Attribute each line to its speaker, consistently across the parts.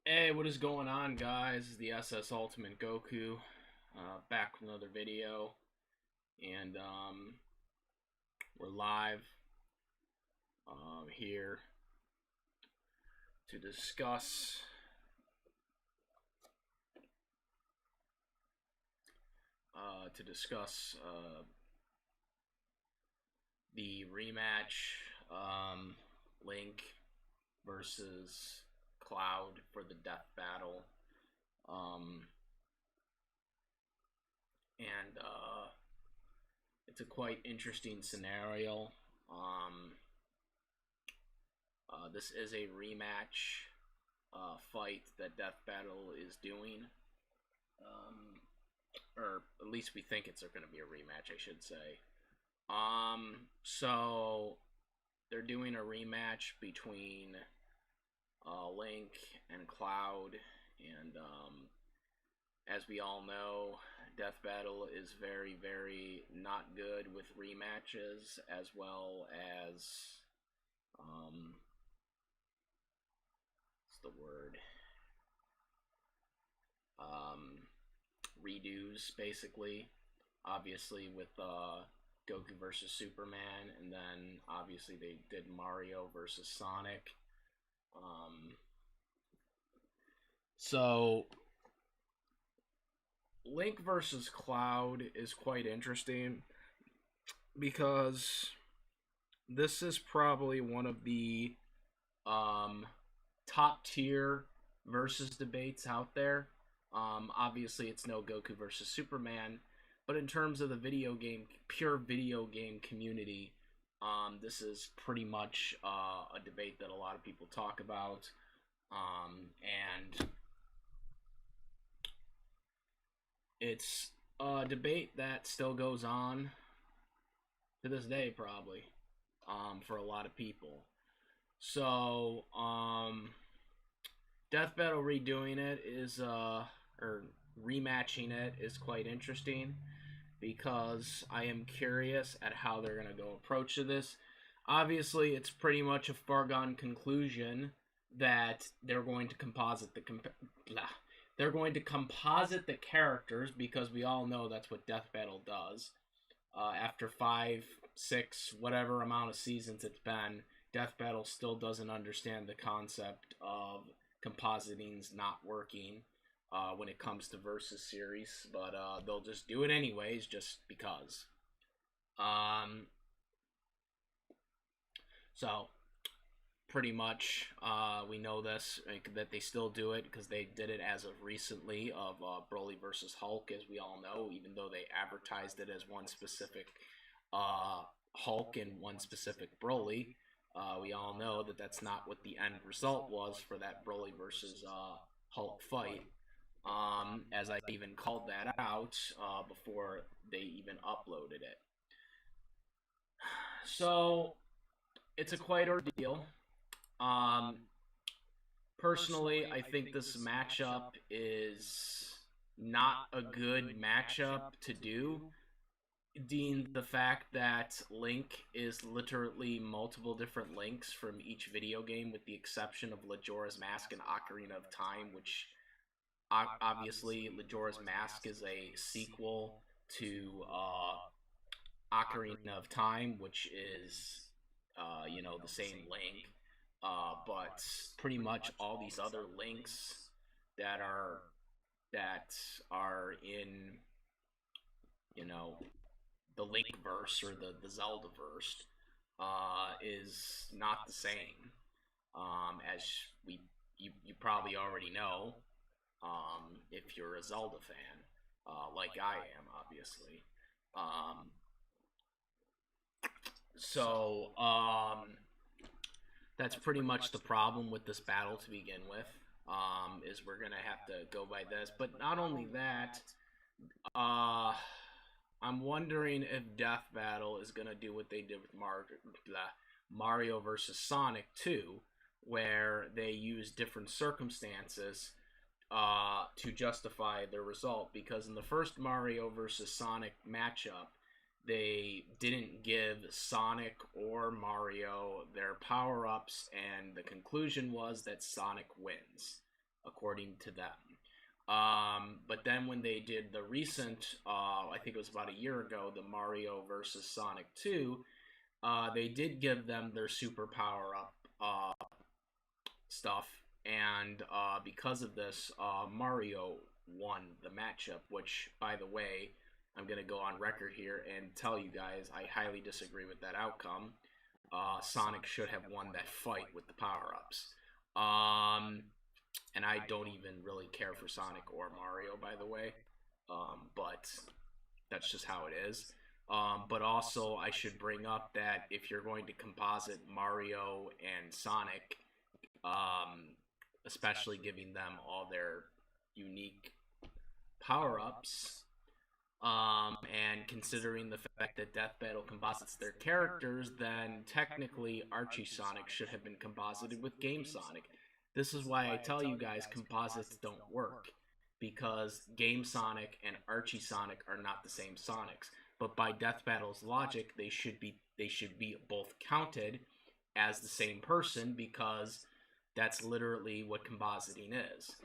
Speaker 1: Hey, what is going on, guys? The SS Ultimate Goku, back with another video, and we're live here to discuss the rematch, Link versus Cloud for the death battle, um, and it's a quite interesting scenario. This is a rematch fight that Death Battle is doing, um, or at least we think it's going to be a rematch, I should say. So they're doing a rematch between Link and Cloud, and as we all know, Death Battle is very, very not good with rematches, as well as what's the word? Redos, basically. Obviously, with Goku versus Superman, and then obviously they did Mario versus Sonic. So Link versus Cloud is quite interesting because this is probably one of the top tier versus debates out there. Obviously, it's no Goku versus Superman, but in terms of the pure video game community, this is pretty much a debate that a lot of people talk about, and it's a debate that still goes on to this day, probably, for a lot of people. So, Death Battle redoing it is, or rematching it is quite interesting because I am curious at how they're going to go approach to this. Obviously, it's pretty much a foregone conclusion that they're going to composite the characters because we all know that's what Death Battle does. After 5, 6, whatever amount of seasons it's been, Death Battle still doesn't understand the concept of compositing's not working when it comes to versus series, but they'll just do it anyways, just because. So pretty much we know this, that they still do it because they did it as of recently of Broly versus Hulk, as we all know, even though they advertised it as one specific Hulk and one specific Broly. We all know that that's not what the end result was for that Broly versus Hulk fight, as I even called that out before they even uploaded it. So it's a quite ordeal. Personally, I think this matchup is not a good matchup to do. Dean, the fact that Link is literally multiple different Links from each video game, with the exception of Majora's Mask and Ocarina of Time, which obviously Majora's Mask is a sequel to Ocarina of Time, which is the same Link. But pretty much all these other Links that are in the Link verse or the Zelda verse is not the same, as you probably already know, if you're a Zelda fan, like I am, obviously. So that's pretty much the problem with this battle to begin with. Is we're gonna have to go by this, but not only that, I'm wondering if Death Battle is gonna do what they did with Mario versus Sonic 2, where they use different circumstances to justify their result. Because in the first Mario versus Sonic matchup, they didn't give Sonic or Mario their power-ups, and the conclusion was that Sonic wins. according to them. But then when they did the recent, I think it was about a year ago, the Mario versus Sonic 2, they did give them their super power up stuff, and because of this, Mario won the matchup. Which, by the way, I'm gonna go on record here and tell you guys I highly disagree with that outcome. Sonic should have won that fight with the power ups. And I don't even really care for Sonic or Mario, by the way. But that's just how it is. But also, I should bring up that if you're going to composite Mario and Sonic, especially giving them all their unique power-ups, and considering the fact that Death Battle composites their characters, then technically Archie Sonic should have been composited with Game Sonic. This is why I tell you guys composites don't work, because Game Sonic and Archie Sonic are not the same Sonics. But by Death Battle's logic, they should be both counted as the same person, because that's literally what compositing is.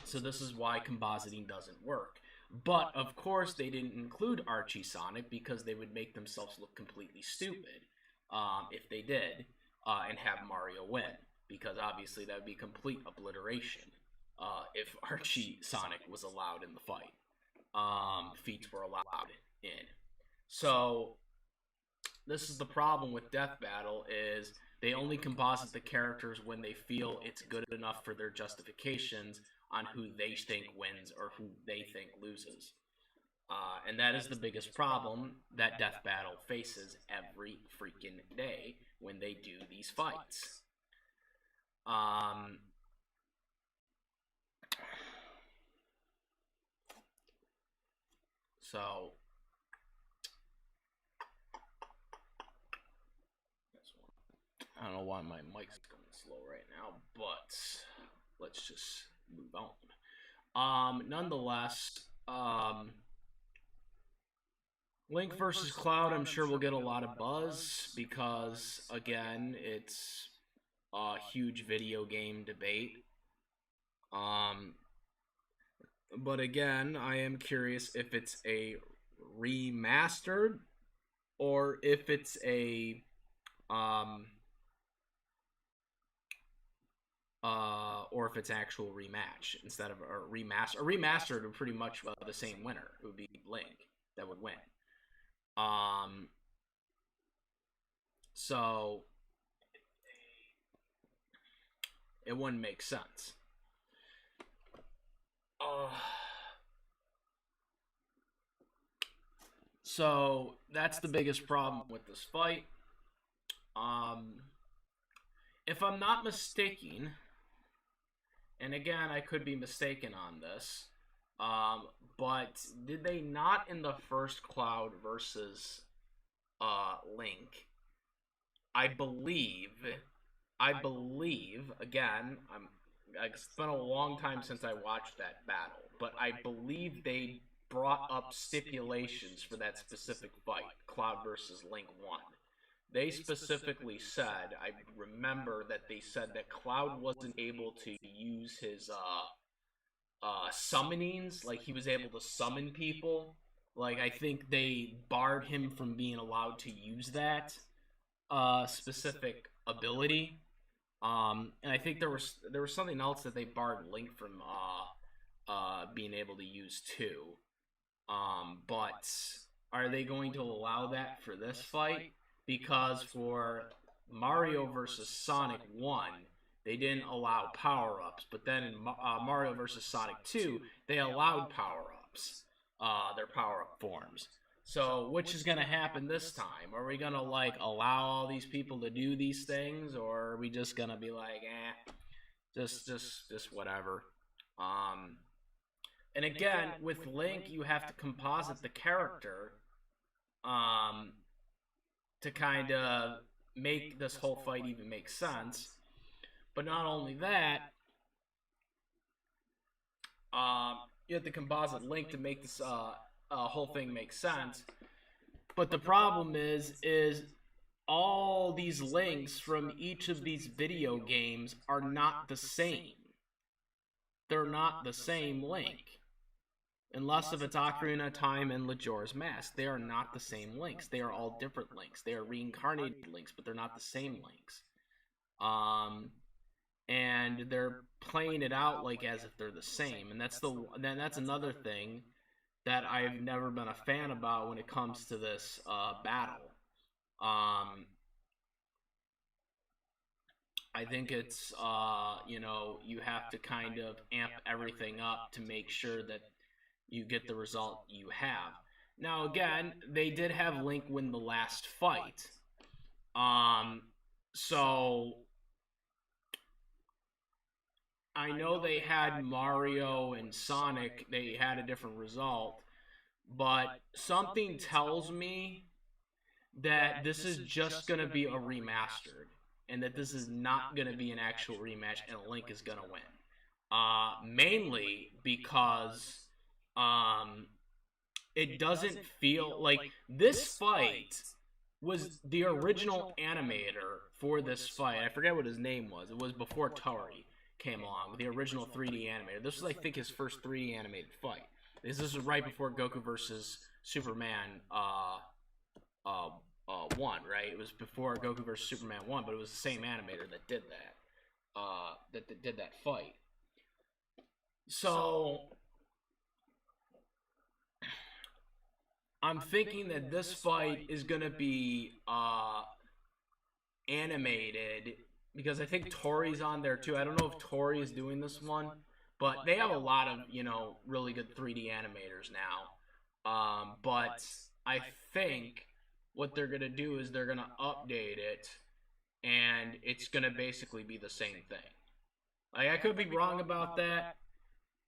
Speaker 1: So this is why compositing doesn't work. But of course, they didn't include Archie Sonic because they would make themselves look completely stupid if they did, and have Mario win, because obviously that would be complete obliteration if Archie Sonic was allowed in the fight. Feats were allowed in. So this is the problem with Death Battle, is they only composite the characters when they feel it's good enough for their justifications on who they think wins or who they think loses. And that is the biggest problem that Death Battle faces every freaking day when they do these fights. So I don't know why my mic's going slow right now, but let's just move on. Nonetheless, Link versus Cloud, I'm sure we'll get a lot of buzz because, again, it's a huge video game debate. But again, I am curious if it's a remastered or if it's a or if it's actual rematch instead of a remaster. A remastered would pretty much the same winner. It would be Link that would win. So it wouldn't make sense. So that's the biggest problem with this fight. If I'm not mistaken, and again, I could be mistaken on this, but did they not in the first Cloud versus Link? I believe, again, it's been a long time since I watched that battle, but I believe they brought up stipulations for that specific fight, Cloud versus Link 1. They specifically said, I remember that they said that Cloud wasn't able to use his summonings, like he was able to summon people. Like, I think they barred him from being allowed to use that specific ability. And I think there was something else that they barred Link from being able to use too. But are they going to allow that for this fight? Because for Mario vs. Sonic 1, they didn't allow power-ups. But then in Mario vs. Sonic 2, they allowed power-ups, their power-up forms. So which is going to happen this time? Are we going to, like, allow all these people to do these things? Or are we just going to be like, just whatever? And again, with Link, you have to composite the character, to kind of make this whole fight even make sense. But not only that, you have to composite Link to make this whole thing make sense. But the problem is all these links from each of these video games are not the same. They're not the same link. Unless if it's Ocarina of Time and Majora's Mask, they are not the same links. They are all different links. They are reincarnated links, but they're not the same links. And they're playing it out like as if they're the same, and that's another thing that I've never been a fan about when it comes to this battle. I think it's you have to kind of amp everything up to make sure that you get the result you have. Now again, they did have Link win the last fight. So I know they had Mario and Sonic, they had a different result, but something tells me that this is just going to be a remastered, and that this is not going to be an actual rematch, and Link is going to win. Mainly because it doesn't feel like this fight was the original animator for this fight. I forget what his name was. It was before Tori came along, the original 3D animator. This was, I think, his first 3D animated fight. This was right before Goku versus Superman 1, right? It was before Goku versus Superman 1, but it was the same animator that did that. That did that fight. So I'm thinking that this fight is gonna be animated, because I think Tori's on there too. I don't know if Tori is doing this one, but they have a lot of, really good 3D animators now. But I think what they're going to do is they're going to update it, and it's going to basically be the same thing. Like, I could be wrong about that,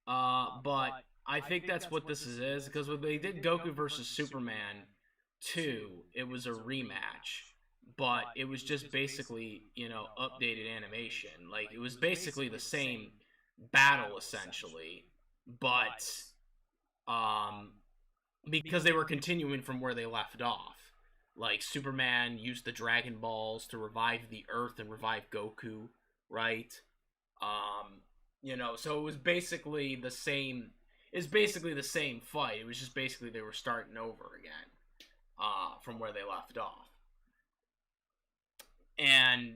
Speaker 1: but I think that's what this is, because when they did Goku versus Superman 2, it was a rematch. But it was just basically, updated animation. Like, it was basically the same battle, essentially. But, because they were continuing from where they left off. Like, Superman used the Dragon Balls to revive the Earth and revive Goku, right? So it was basically the same... It's basically the same fight. It was just basically they were starting over again, from where they left off. And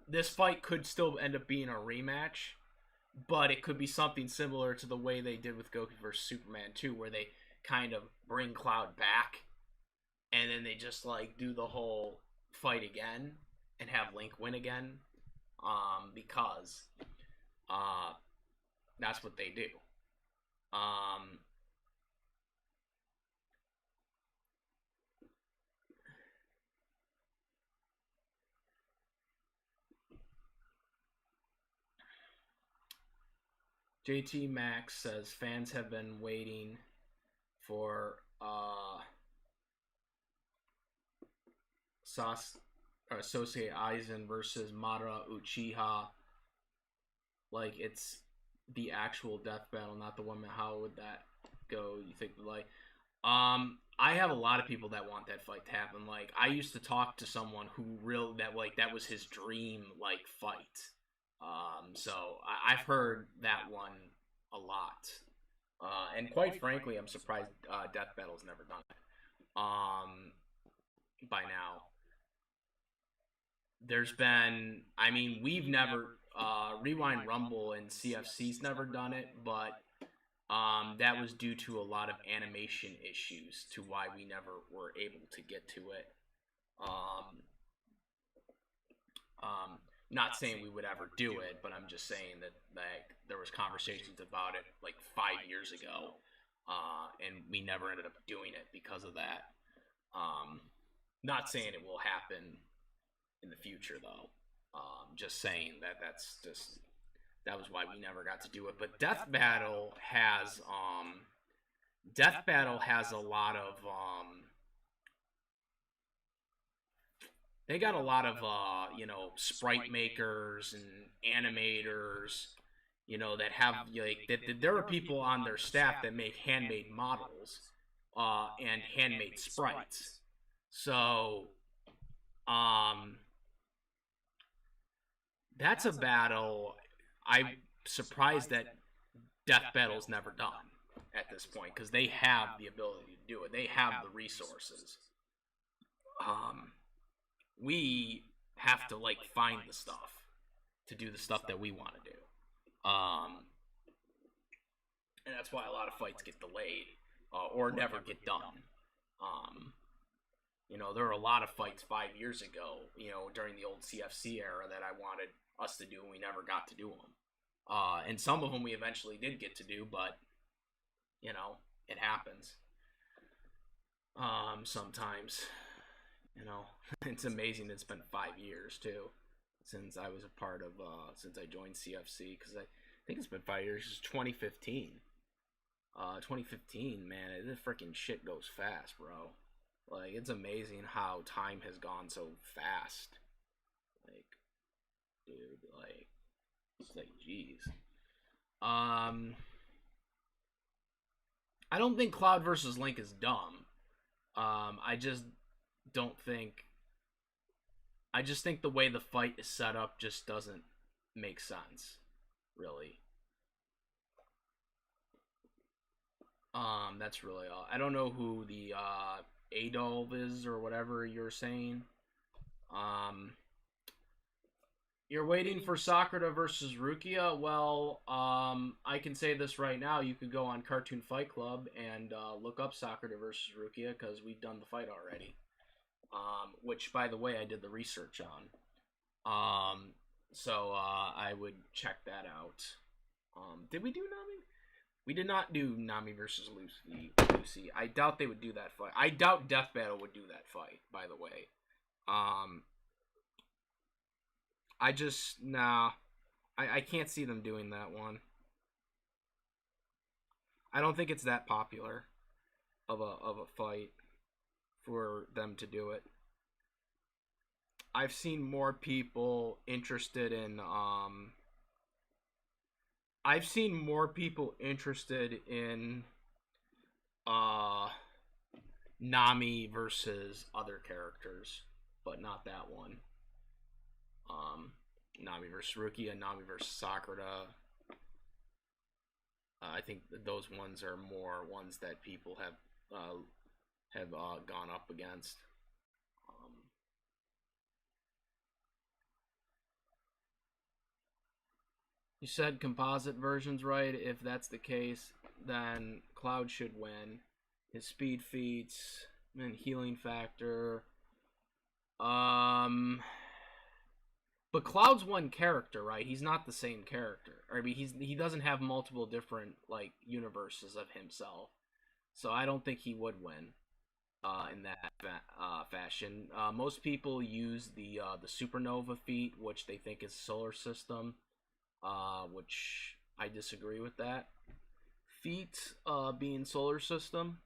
Speaker 1: this fight could still end up being a rematch, but it could be something similar to the way they did with Goku vs. Superman 2, where they kind of bring Cloud back, and then they just, do the whole fight again, and have Link win again, because that's what they do. JT Max says fans have been waiting for Sasuke Aizen versus Madara Uchiha. Like, it's the actual death battle, not the one. How would that go? You think, I have a lot of people that want that fight to happen. Like, I used to talk to someone who that was his dream, fight. So I've heard that one a lot. And quite frankly, I'm surprised Death Battle's never done it. By now. There's been, we've never, Rewind Rumble and CFC's never done it, but that was due to a lot of animation issues to why we never were able to get to it. Not saying we would ever do it, but I'm just saying that there was conversations about it 5 years ago, and we never ended up doing it because of that. Not saying it will happen in the future, though. Just saying that that was why we never got to do it. But Death Battle has a lot of they got a lot of sprite makers and animators, that have there are people on their staff that make handmade models and handmade sprites. So Um, that's a battle. I'm surprised that Death Battle's never done at this point because they have the ability to do it. They have the resources. Um, we have to like find the stuff to do the stuff that we want to do. And that's why a lot of fights get delayed or never get done. Um, there were a lot of fights 5 years ago, during the old CFC era that I wanted us to do, and we never got to do them. And some of them we eventually did get to do, but it happens. Sometimes, it's amazing. It's been 5 years too since I was a part of since I joined CFC because I think it's been 5 years. It's 2015. 2015, man, this freaking shit goes fast, bro. Like, it's amazing how time has gone so fast. Like, dude, like, it's like, jeez. I don't think Cloud versus Link is dumb. I just don't think. I just think the way the fight is set up just doesn't make sense, really. That's really all. I don't know who the Adolf is or whatever you're saying. Um, you're waiting for Sakura versus Rukia. Well, I can say this right now. You could go on Cartoon Fight Club and look up Sakura versus Rukia because we've done the fight already. Which, by the way, I did the research on. So I would check that out. Did we do Nami? We did not do Nami versus Lucy. I doubt they would do that fight. I doubt Death Battle would do that fight, by the way. I just, nah. I can't see them doing that one. I don't think it's that popular of a fight for them to do it. I've seen more people interested in I've seen more people interested in Nami versus other characters, but not that one. Nami versus Rukia, Nami versus Sakura. I think those ones are more ones that people have gone up against. You said composite versions, right? If that's the case, then Cloud should win. His speed feats and healing factor. But Cloud's one character, right? He's not the same character. I mean, he doesn't have multiple different like universes of himself, so I don't think he would win in that fashion. Most people use the supernova feat, which they think is solar system, which I disagree with that feat being solar system.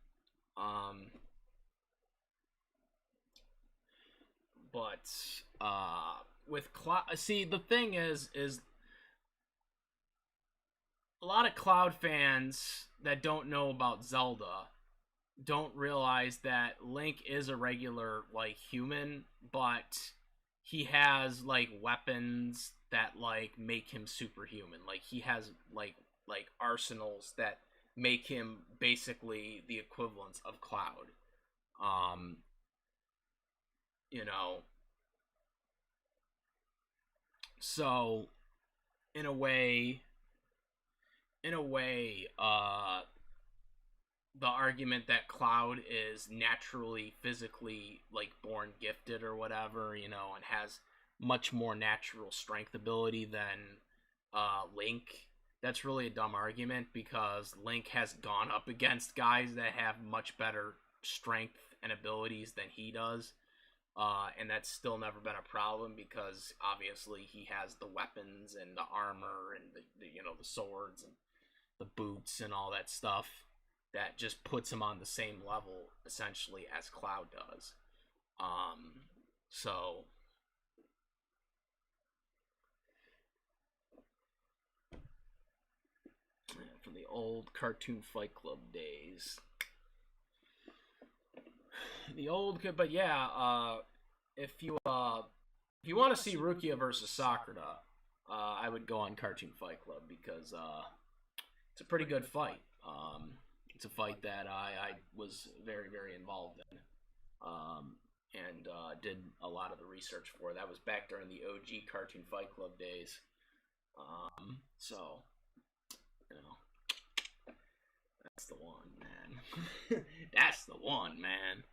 Speaker 1: But with Cloud, see, the thing is a lot of Cloud fans that don't know about Zelda don't realize that Link is a regular like human, but he has like weapons that like make him superhuman. Like he has like arsenals that make him basically the equivalent of Cloud. Um, you know, so in a way, in a way, the argument that Cloud is naturally physically like born gifted or whatever, and has much more natural strength ability than Link. That's really a dumb argument because Link has gone up against guys that have much better strength and abilities than he does. And that's still never been a problem because obviously he has the weapons and the armor and the swords and the boots and all that stuff that just puts him on the same level essentially as Cloud does. So from the old Cartoon Fight Club days, but yeah, if you want to see Rukia versus Sakura, I would go on Cartoon Fight Club because it's a pretty good fight. It's a fight that I was very involved in, and did a lot of the research for. That was back during the OG Cartoon Fight Club days. So you know, that's the one, man. That's the one, man.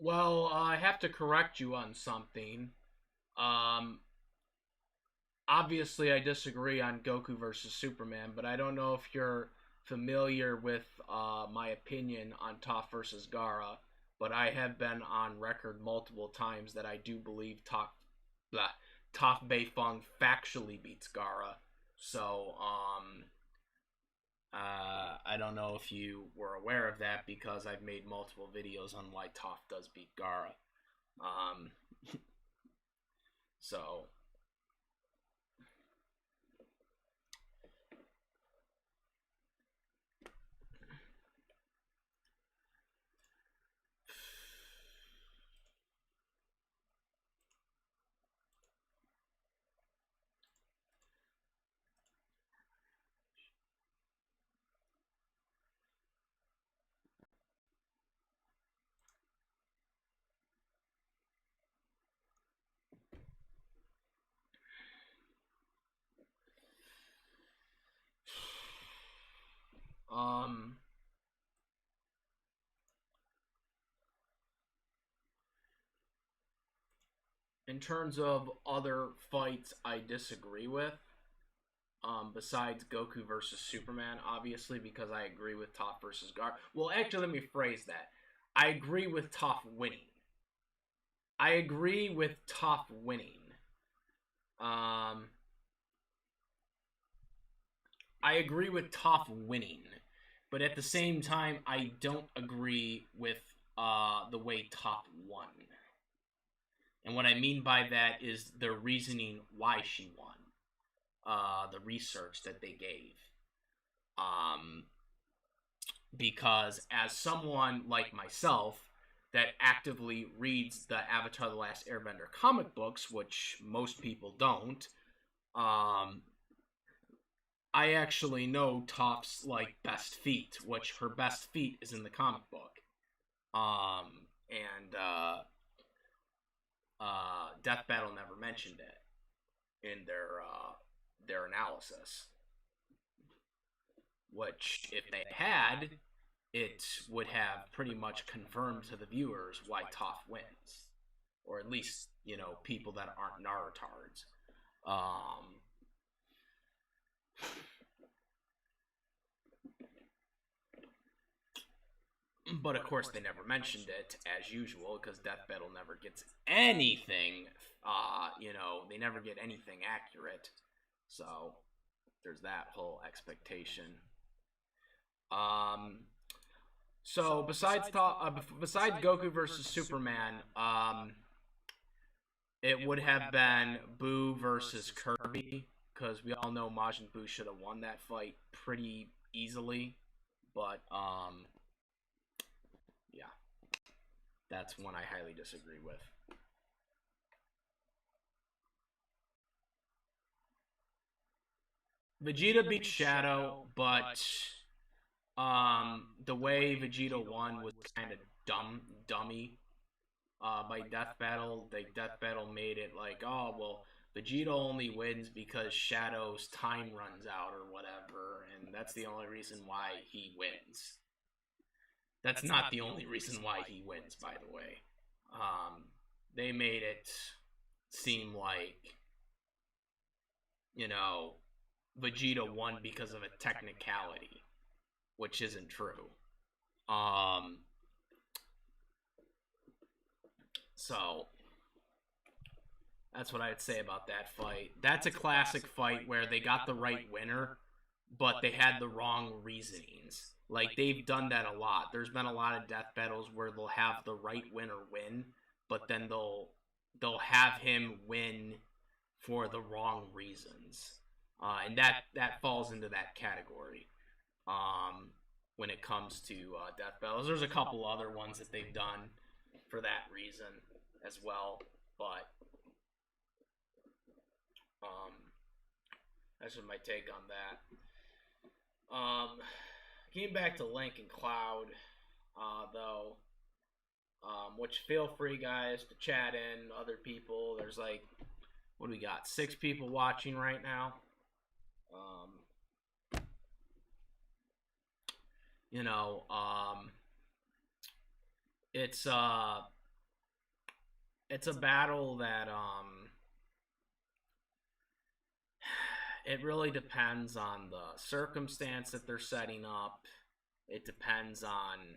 Speaker 1: Well, I have to correct you on something. Um, Obviously, I disagree on Goku versus Superman, but I don't know if you're familiar with my opinion on Toph versus Gara. But I have been on record multiple times that I do believe Toph Beifong factually beats Gara. So, I don't know if you were aware of that because I've made multiple videos on why Toph does beat Gara. Um, so um, in terms of other fights I disagree with, besides Goku versus Superman, obviously, because I agree with Toph versus Gar. Well, actually, let me phrase that. I agree with Toph winning. I agree with Toph winning. Um, I agree with Toph winning, but at the same time, I don't agree with the way Toph won. And what I mean by that is the reasoning why she won, the research that they gave. Um, because as someone like myself that actively reads the Avatar: The Last Airbender comic books, which most people don't, I actually know Toph's like best feat, which her best feat is in the comic book. And Death Battle never mentioned it in their analysis. Which, if they had, it would have pretty much confirmed to the viewers why Toph wins, or at least people that aren't Narutards. But of course, they never mentioned it as usual because Death Battle never gets anything. They never get anything accurate. So there's that whole expectation. So besides Goku versus Superman, it would have been Boo versus Kirby because we all know Majin Buu should have won that fight pretty easily. But yeah, that's one I highly disagree with. Vegeta beat Shadow, but the way Vegeta won was kind of dummy. By Death Battle, Death Battle made it like, oh well, Vegeta only wins because Shadow's time runs out or whatever, and that's the only reason why he wins. That's not the only reason why he wins, by the way. They made it seem like, Vegeta won because of a technicality, which isn't true. Um, so that's what I'd say about that fight. That's a classic fight where they got the right winner, but they had the wrong reasonings. Like they've done that a lot. There's been a lot of death battles where they'll have the right winner win, but then they'll have him win for the wrong reasons, and that falls into that category. When it comes to death battles, there's a couple other ones that they've done for that reason as well, but that's just my take on that. Getting back to Link and Cloud, though, which feel free, guys, to chat in other people. There's like, what do we got? 6 people watching right now. You know, it's a battle that it really depends on the circumstance that they're setting up. It depends on,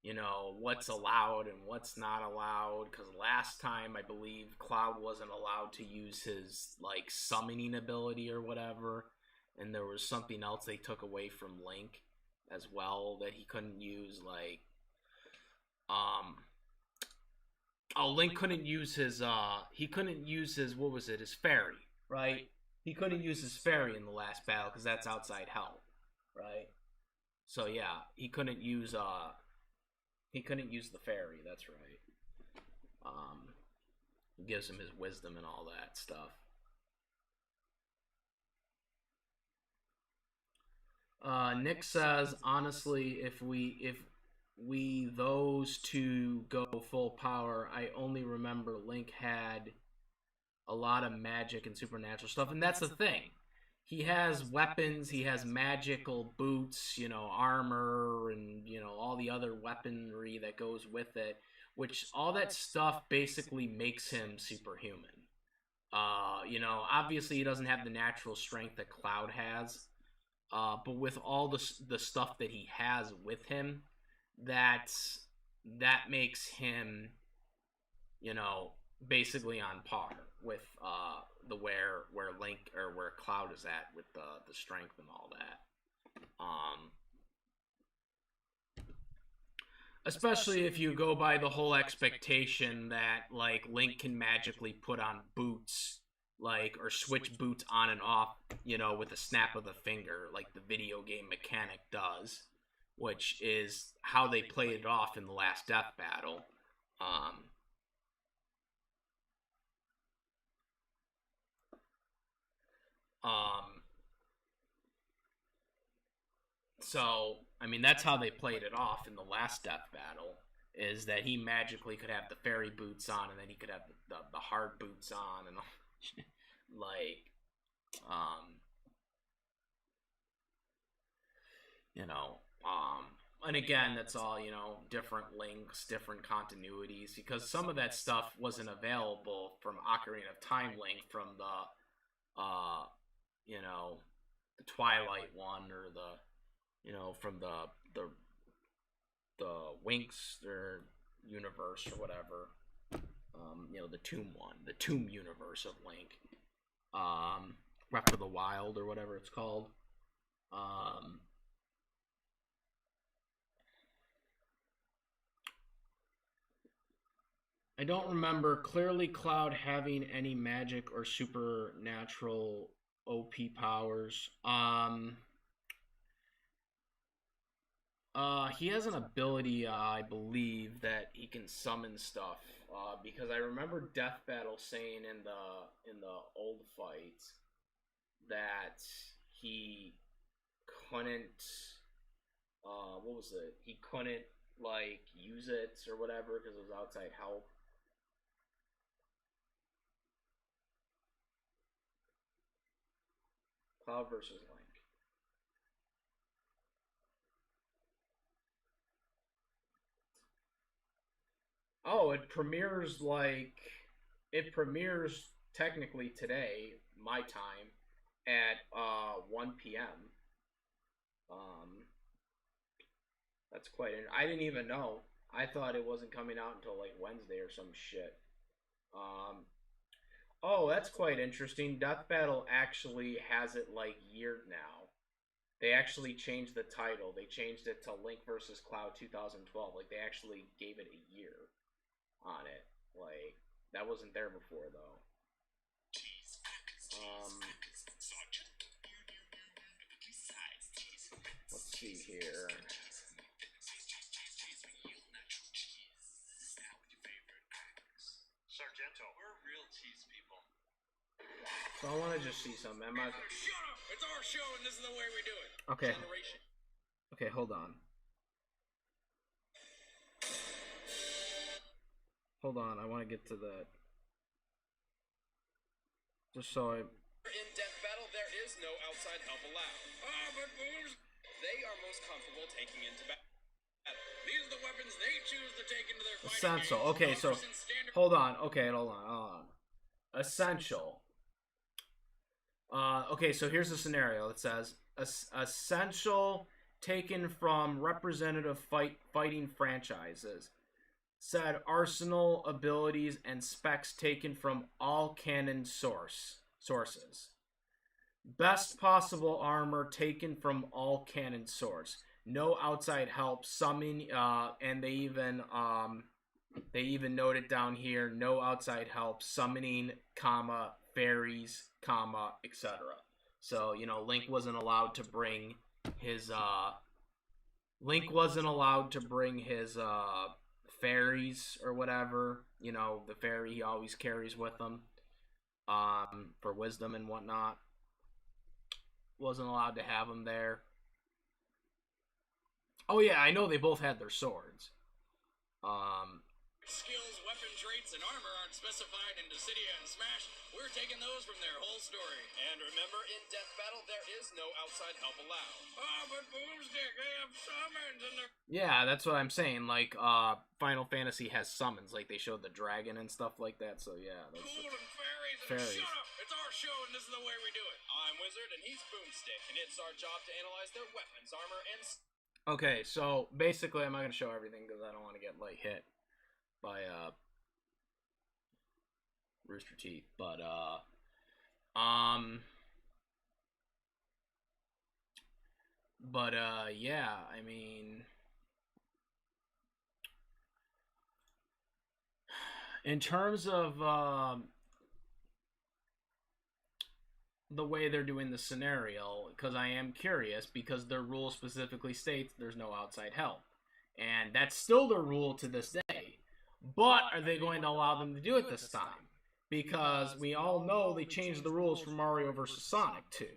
Speaker 1: you know, what's allowed and what's not allowed. Because last time, I believe Cloud wasn't allowed to use his, like, summoning ability or whatever. And there was something else they took away from Link as well that he couldn't use, like, Link couldn't use his, what was it, his fairy, right? He couldn't use his fairy in the last battle because that's outside hell, right? So yeah, he couldn't use the fairy. That's right. It gives him his wisdom and all that stuff. Nick says, honestly, if we those two go full power, I only remember Link had a lot of magic and supernatural stuff, and that's the thing. He has weapons, he has magical boots, you know, armor, and, you know, all the other weaponry that goes with it, which all that stuff basically makes him superhuman. You know, obviously he doesn't have the natural strength that Cloud has, but with all the stuff that he has with him, that makes him, you know, basically on par with the where Link or where Cloud is at with the strength and all that. Especially if you go by the whole expectation that, like, Link can magically put on boots, like, or switch boots on and off, you know, with a snap of the finger, like the video game mechanic does, which is how they played it off in the last death battle. So, I mean, that's how they played it off in the last death battle, is that he magically could have the fairy boots on, and then he could have the hard boots on, and like, you know, and again, that's all, you know, different links, different continuities, because some of that stuff wasn't available from Ocarina of Time Link from you know, the Twilight one, or you know, from the Winx or universe or whatever. You know, the Tomb one, the Tomb universe of Link. Breath of the Wild or whatever it's called. I don't remember clearly Cloud having any magic or supernatural OP powers. He has an ability, I believe, that he can summon stuff. Because I remember Death Battle saying in the old fight that he couldn't. What was it? He couldn't, like, use it or whatever because it was outside help. Cloud versus Link. Oh, it premieres technically today, my time, at 1 p.m. That's quite. I didn't even know. I thought it wasn't coming out until like Wednesday or some shit. Um, oh, that's quite interesting. Death Battle actually has it like yeared now. They actually changed the title. They changed it to Link versus Cloud 2012. Like they actually gave it a year on it. Like that wasn't there before though. Let's see here.
Speaker 2: We're real cheese people.
Speaker 1: So I want to just see some. Am I?
Speaker 2: Shut up! It's our show, and this is the way we do it.
Speaker 1: Okay.
Speaker 2: Generation.
Speaker 1: Okay, hold on. Hold on. I want to get to that. Just so I.
Speaker 2: In Death Battle, there is no outside help allowed. Ah, but boomers, they are most comfortable taking into battle. These are the weapons they choose to take into their fighting
Speaker 1: Essential.
Speaker 2: games.
Speaker 1: Okay, so hold on. Okay, hold on. Essential. Okay, so here's the scenario. It says essential taken from representative fighting franchises. Said arsenal abilities and specs taken from all canon sources. Best possible armor taken from all canon source. No outside help. Summon, and they even noted down here. No outside help. Summoning, comma fairies, comma etc. So Link wasn't allowed to bring his fairies or whatever. The fairy he always carries with him, for wisdom and whatnot. Wasn't allowed to have him there. Oh yeah, I know they both had their swords.
Speaker 2: Skills, weapon traits, and armor aren't specified in Dissidia and Smash. We're taking those from their whole story. And remember, in Death Battle, there is no outside help allowed. Ah, but Boomstick, they have summons and they're...
Speaker 1: Yeah, that's what I'm saying. Like, Final Fantasy has summons. Like, they showed the dragon and stuff like that. So yeah, that's
Speaker 2: cool and fairies. Shut up! It's our show, and this is the way we do it. I'm Wizard, and he's Boomstick, and it's our job to analyze their weapons, armor, and...
Speaker 1: Okay, so basically, I'm not gonna show everything because I don't want to get like hit by Rooster Teeth, but yeah, I mean, in terms of the way they're doing the scenario, because I am curious, because their rule specifically states there's no outside help, and that's still the rule to this day. But are they going to allow them to do it this time? Because we all know they changed the rules for Mario vs. Sonic 2,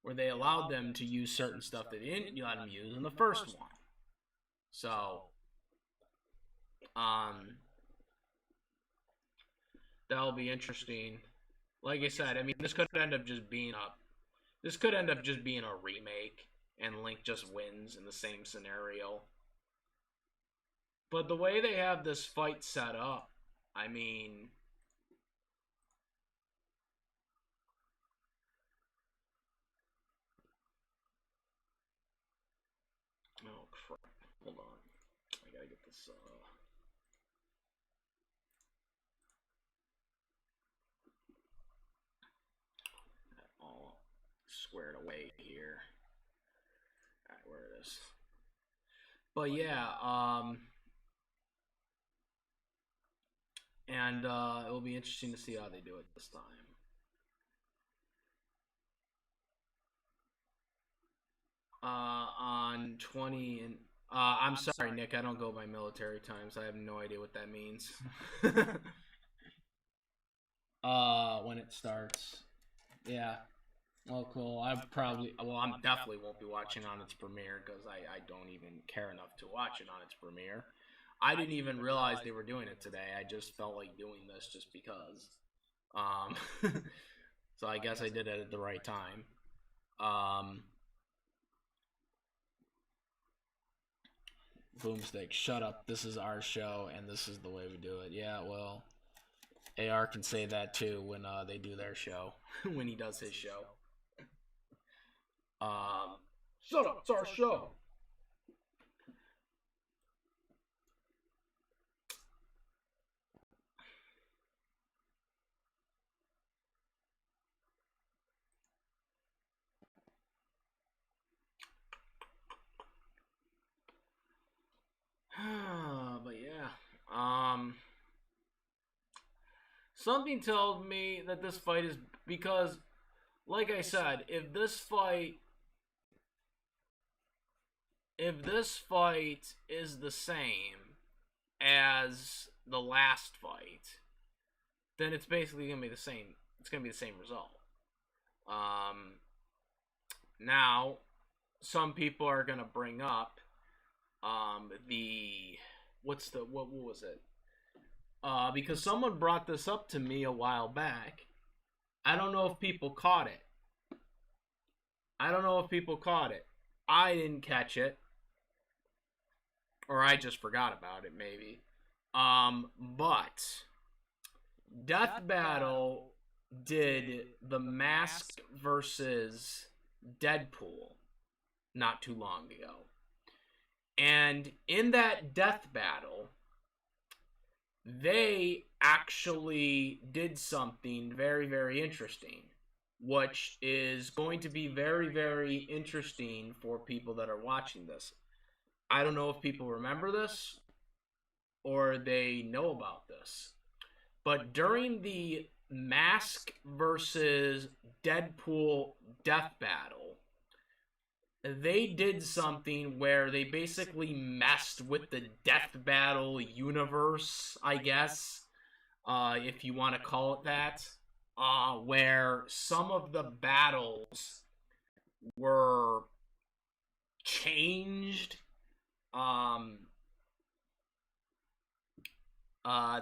Speaker 1: where they allowed them to use certain stuff that they didn't let them use in the first one. So, that'll be interesting. Like I said, I mean, this could end up just being a remake, and Link just wins in the same scenario. But the way they have this fight set up, I mean, oh crap! Hold on, I gotta get this. All squared away here. All right, where it is. But yeah, and it will be interesting to see how they do it this time. On 20 and I'm sorry, Nick. I don't go by military times. I have no idea what that means. When it starts. Yeah. Well, cool. I'm definitely won't be watching on its premiere because I don't even care enough to watch it on its premiere. I didn't even realize they were doing it today. I just felt like doing this just because. So I guess I did it at the right time. Boomstick, shut up. This is our show, and this is the way we do it. Yeah, well, AR can say that too when they do their show. when he does his show. Shut up, it's our show. But yeah, something tells me that this fight is because, like I said, if this fight is the same as the last fight, then it's basically gonna be the same. It's gonna be the same result. Um, Now, some people are gonna bring up the what was it? Because someone brought this up to me a while back. I don't know if people caught it. I didn't catch it, or I just forgot about it, maybe. But Death Battle did the Mask versus Deadpool not too long ago. And in that Death Battle, they actually did something very, very interesting, which is going to be very, very interesting for people that are watching this. I don't know if people remember this or they know about this, but during the Mask versus Deadpool Death Battle, they did something where they basically messed with the Death Battle universe, I guess, if you want to call it that, where some of the battles were changed.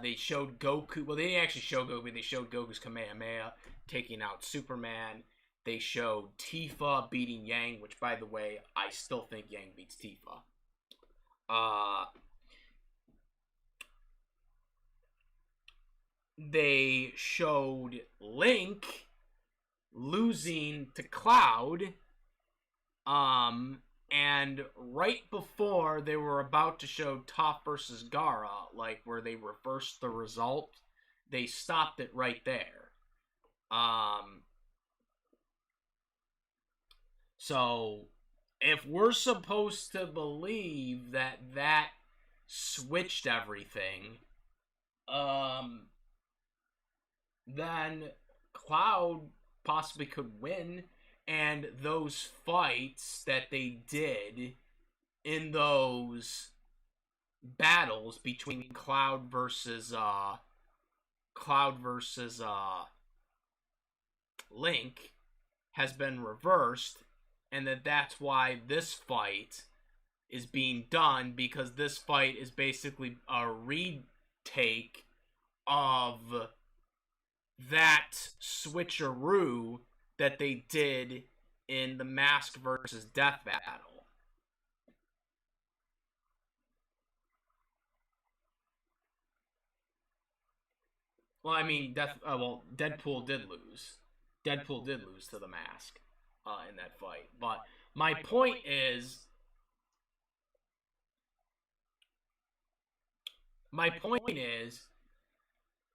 Speaker 1: They showed Goku. Well, they didn't actually show Goku. They showed Goku's Kamehameha taking out Superman. They showed Tifa beating Yang, which, by the way, I still think Yang beats Tifa. They showed Link losing to Cloud. And right before they were about to show Toph versus Gaara, like where they reversed the result, they stopped it right there. So if we're supposed to believe that switched everything, then Cloud possibly could win. And those fights that they did in those battles between Cloud versus Link has been reversed, and that's why this fight is being done, because this fight is basically a retake of that switcheroo that they did in the Mask versus Death Battle. Well, I mean, Deadpool did lose. Deadpool did lose to the Mask in that fight. But my point is,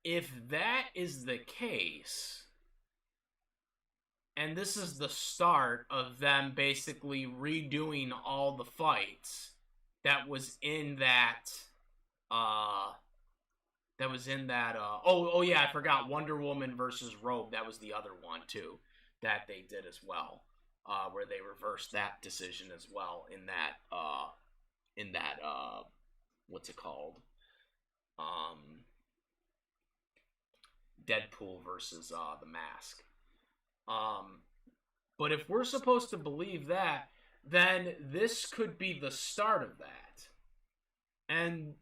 Speaker 1: if that is the case, and this is the start of them basically redoing all the fights that was in that oh yeah, I forgot, Wonder Woman versus Rogue. That was the other one too that they did as well, where they reversed that decision as well in that what's it called, Deadpool versus the Mask. But if we're supposed to believe that, then this could be the start of that. And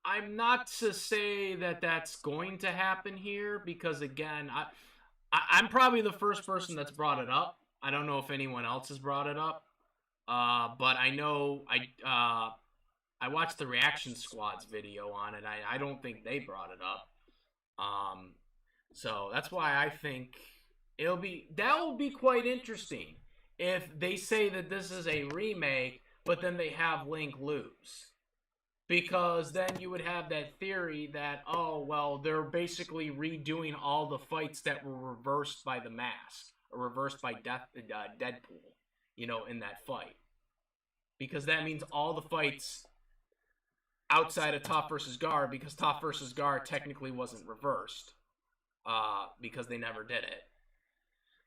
Speaker 1: I'm not to say that that's going to happen here, because again, I'm probably the first person that's brought it up. I don't know if anyone else has brought it up, but I know I watched the Reaction Squad's video on it. I don't think they brought it up. So that's why I think that will be quite interesting if they say that this is a remake, but then they have Link lose. Because then you would have that theory that, oh, well, they're basically redoing all the fights that were reversed by the mask, or reversed by Deadpool, in that fight. Because that means all the fights outside of Toph versus Gar, because Toph versus Gar technically wasn't reversed, because they never did it.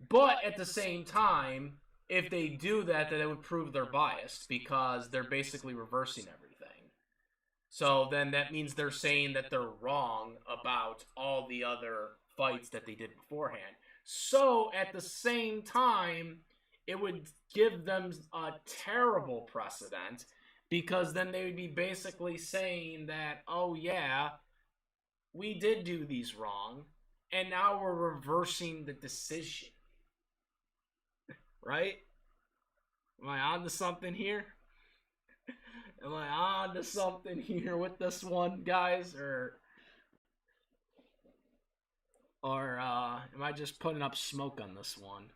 Speaker 1: But at the same time, if they do that, then it would prove they're biased, because they're basically reversing everything. So then that means they're saying that they're wrong about all the other fights that they did beforehand. So at the same time, it would give them a terrible precedent, because then they would be basically saying that, oh yeah, we did do these wrong, and now we're reversing the decision. Right? Am I on to something here? Am I on to something here with this one, guys? Or am I just putting up smoke on this one?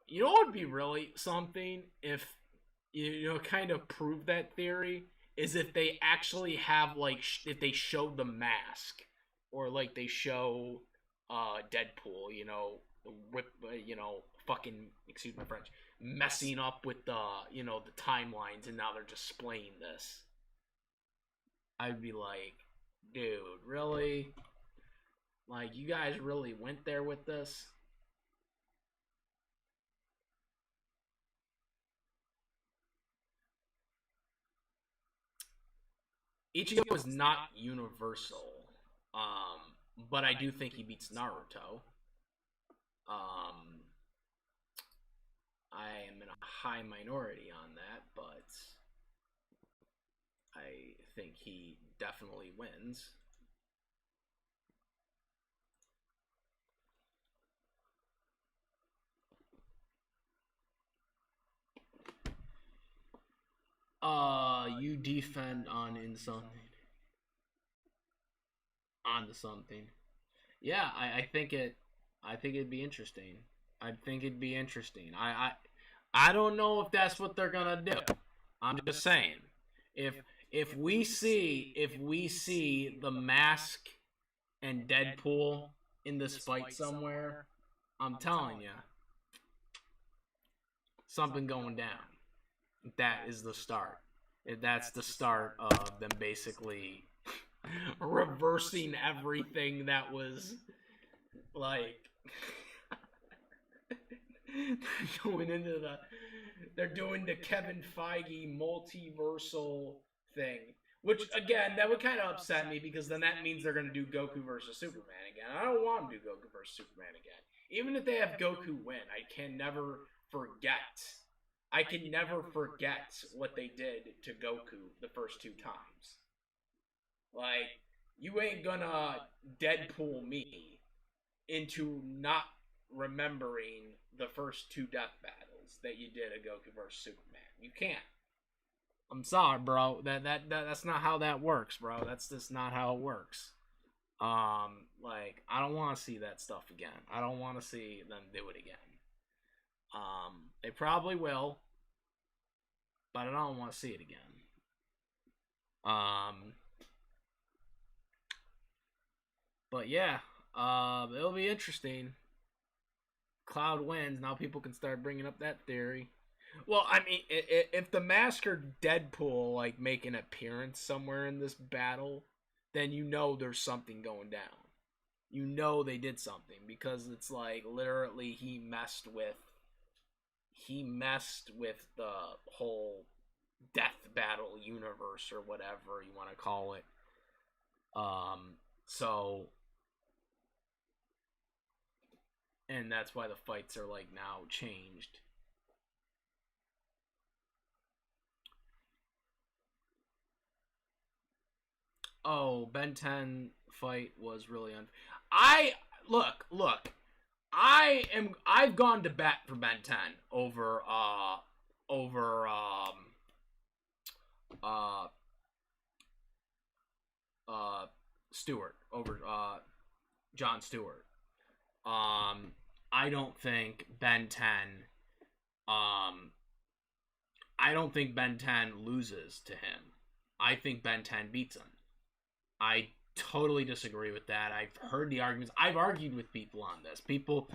Speaker 1: You know what would be really something if kind of prove that theory is if they actually have if they show the mask, or like they show Deadpool, with fucking, excuse my French, messing up with the the timelines, and now they're displaying this. I'd be like, dude, really? Like, you guys really went there with this? Ichigo is not universal, but I do think he beats Naruto. Um, I am in a high minority on that, but I think he definitely wins. You defend on in something. On to something. Yeah, I think it'd be interesting. I think it'd be interesting. I don't know if that's what they're gonna do. I'm just saying. If if we see the mask and Deadpool in this fight somewhere, I'm telling you, something going down. That is the start. That's the start of them basically reversing everything that was like going into they're doing the Kevin Feige multiversal thing. Which, again, that would kind of upset me, because then that means they're going to do Goku versus Superman again. I don't want them to do Goku versus Superman again. Even if they have Goku win, I can never forget. I can never forget what they did to Goku the first two times. Like, you ain't gonna Deadpool me into not remembering the first two death battles that you did at Goku versus Superman. You can't. I'm sorry, bro. That's not how that works, bro. That's just not how it works. Like, I don't want to see that stuff again. I don't want to see them do it again. They probably will, but I don't want to see it again. But yeah, it'll be interesting. Cloud wins. Now people can start bringing up that theory. Well, I mean, if the Mask or Deadpool like make an appearance somewhere in this battle, then there's something going down. They did something, because it's like literally he messed with the whole death battle universe, or whatever you want to call it. So, and that's why the fights are like now changed. Oh, Ben 10 fight was really I look. I've gone to bat for Ben 10 over uh Stewart, over Jon Stewart. I don't think Ben 10. I don't think Ben 10 loses to him. I think Ben 10 beats him. I totally disagree with that. I've heard the arguments. I've argued with people on this. People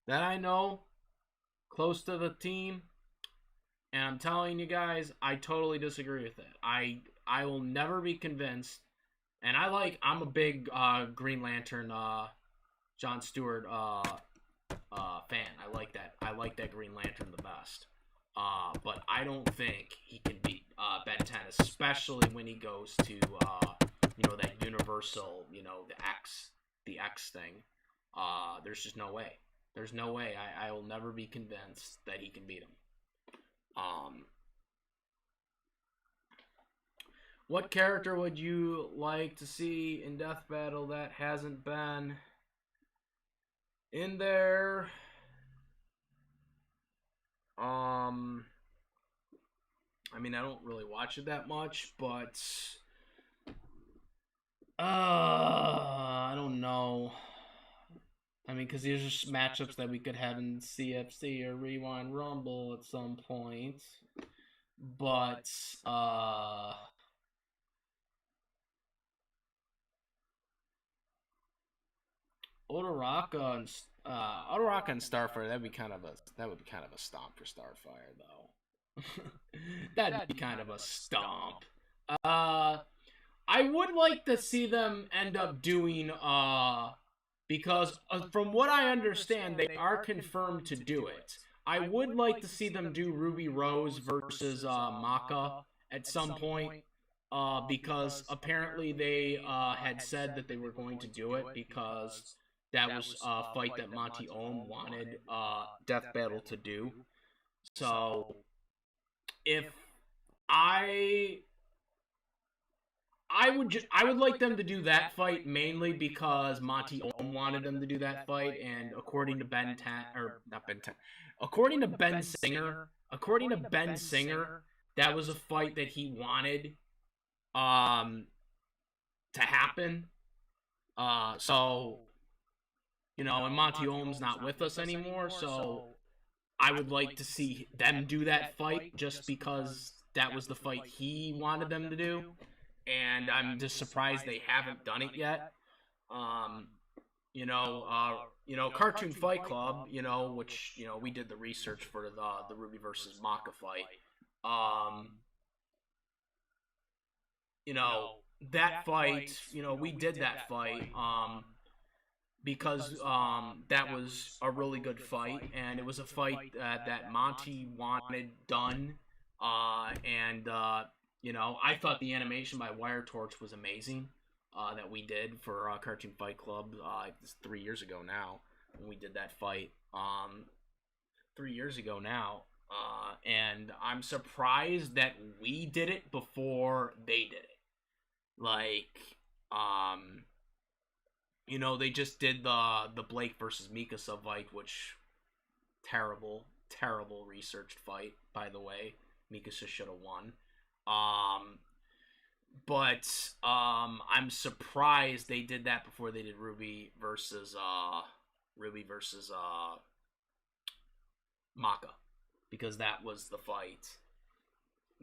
Speaker 1: that I know close to the team, and I'm telling you guys, I totally disagree with it. I will never be convinced. And I'm a big Green Lantern Jon Stewart fan. I like that Green Lantern the best. But I don't think he can beat Ben 10, especially when he goes to that universal, the X thing. There's just no way. There's no way. I will never be convinced that he can beat him. What character would you like to see in Death Battle that hasn't been in there? I mean, I don't really watch it that much, but I don't know. I mean, because these are just matchups that we could have in CFC or Rewind Rumble at some point. But Odoraka and Starfire, that would be kind of a stomp for Starfire, though. That'd be kind of a stomp. I would like to see them end up doing because from what I understand, they are confirmed to do it. I would like to see them do Ruby Rose versus Maka at some point. Because apparently they had said that they were going to do it because that was a fight that Monty Ohm wanted Death Battle to do. So if I would like them to do that fight mainly because Monty Ohm wanted them to do that fight, and according to according to Ben Singer, that was a fight that he wanted to happen. So and Monty Ohm's not with us anymore, so I would like to see them do that fight just because that was the fight he wanted them to do. And I'm just surprised they haven't done it yet. Cartoon Fight Club, which, we did the research for the Ruby versus Maka fight. That fight, we did that fight, because that was a really good fight, and it was a fight that Monty wanted done, and I thought the animation by Wire Torch was amazing, that we did for Cartoon Fight Club 3 years ago now, when we did that fight, 3 years ago now, and I'm surprised that we did it before they did it. They just did the Blake versus Mikasa fight, which terrible researched fight, by the way. Mikasa should have won. But I'm surprised they did that before they did Ruby versus Maka, because that was the fight.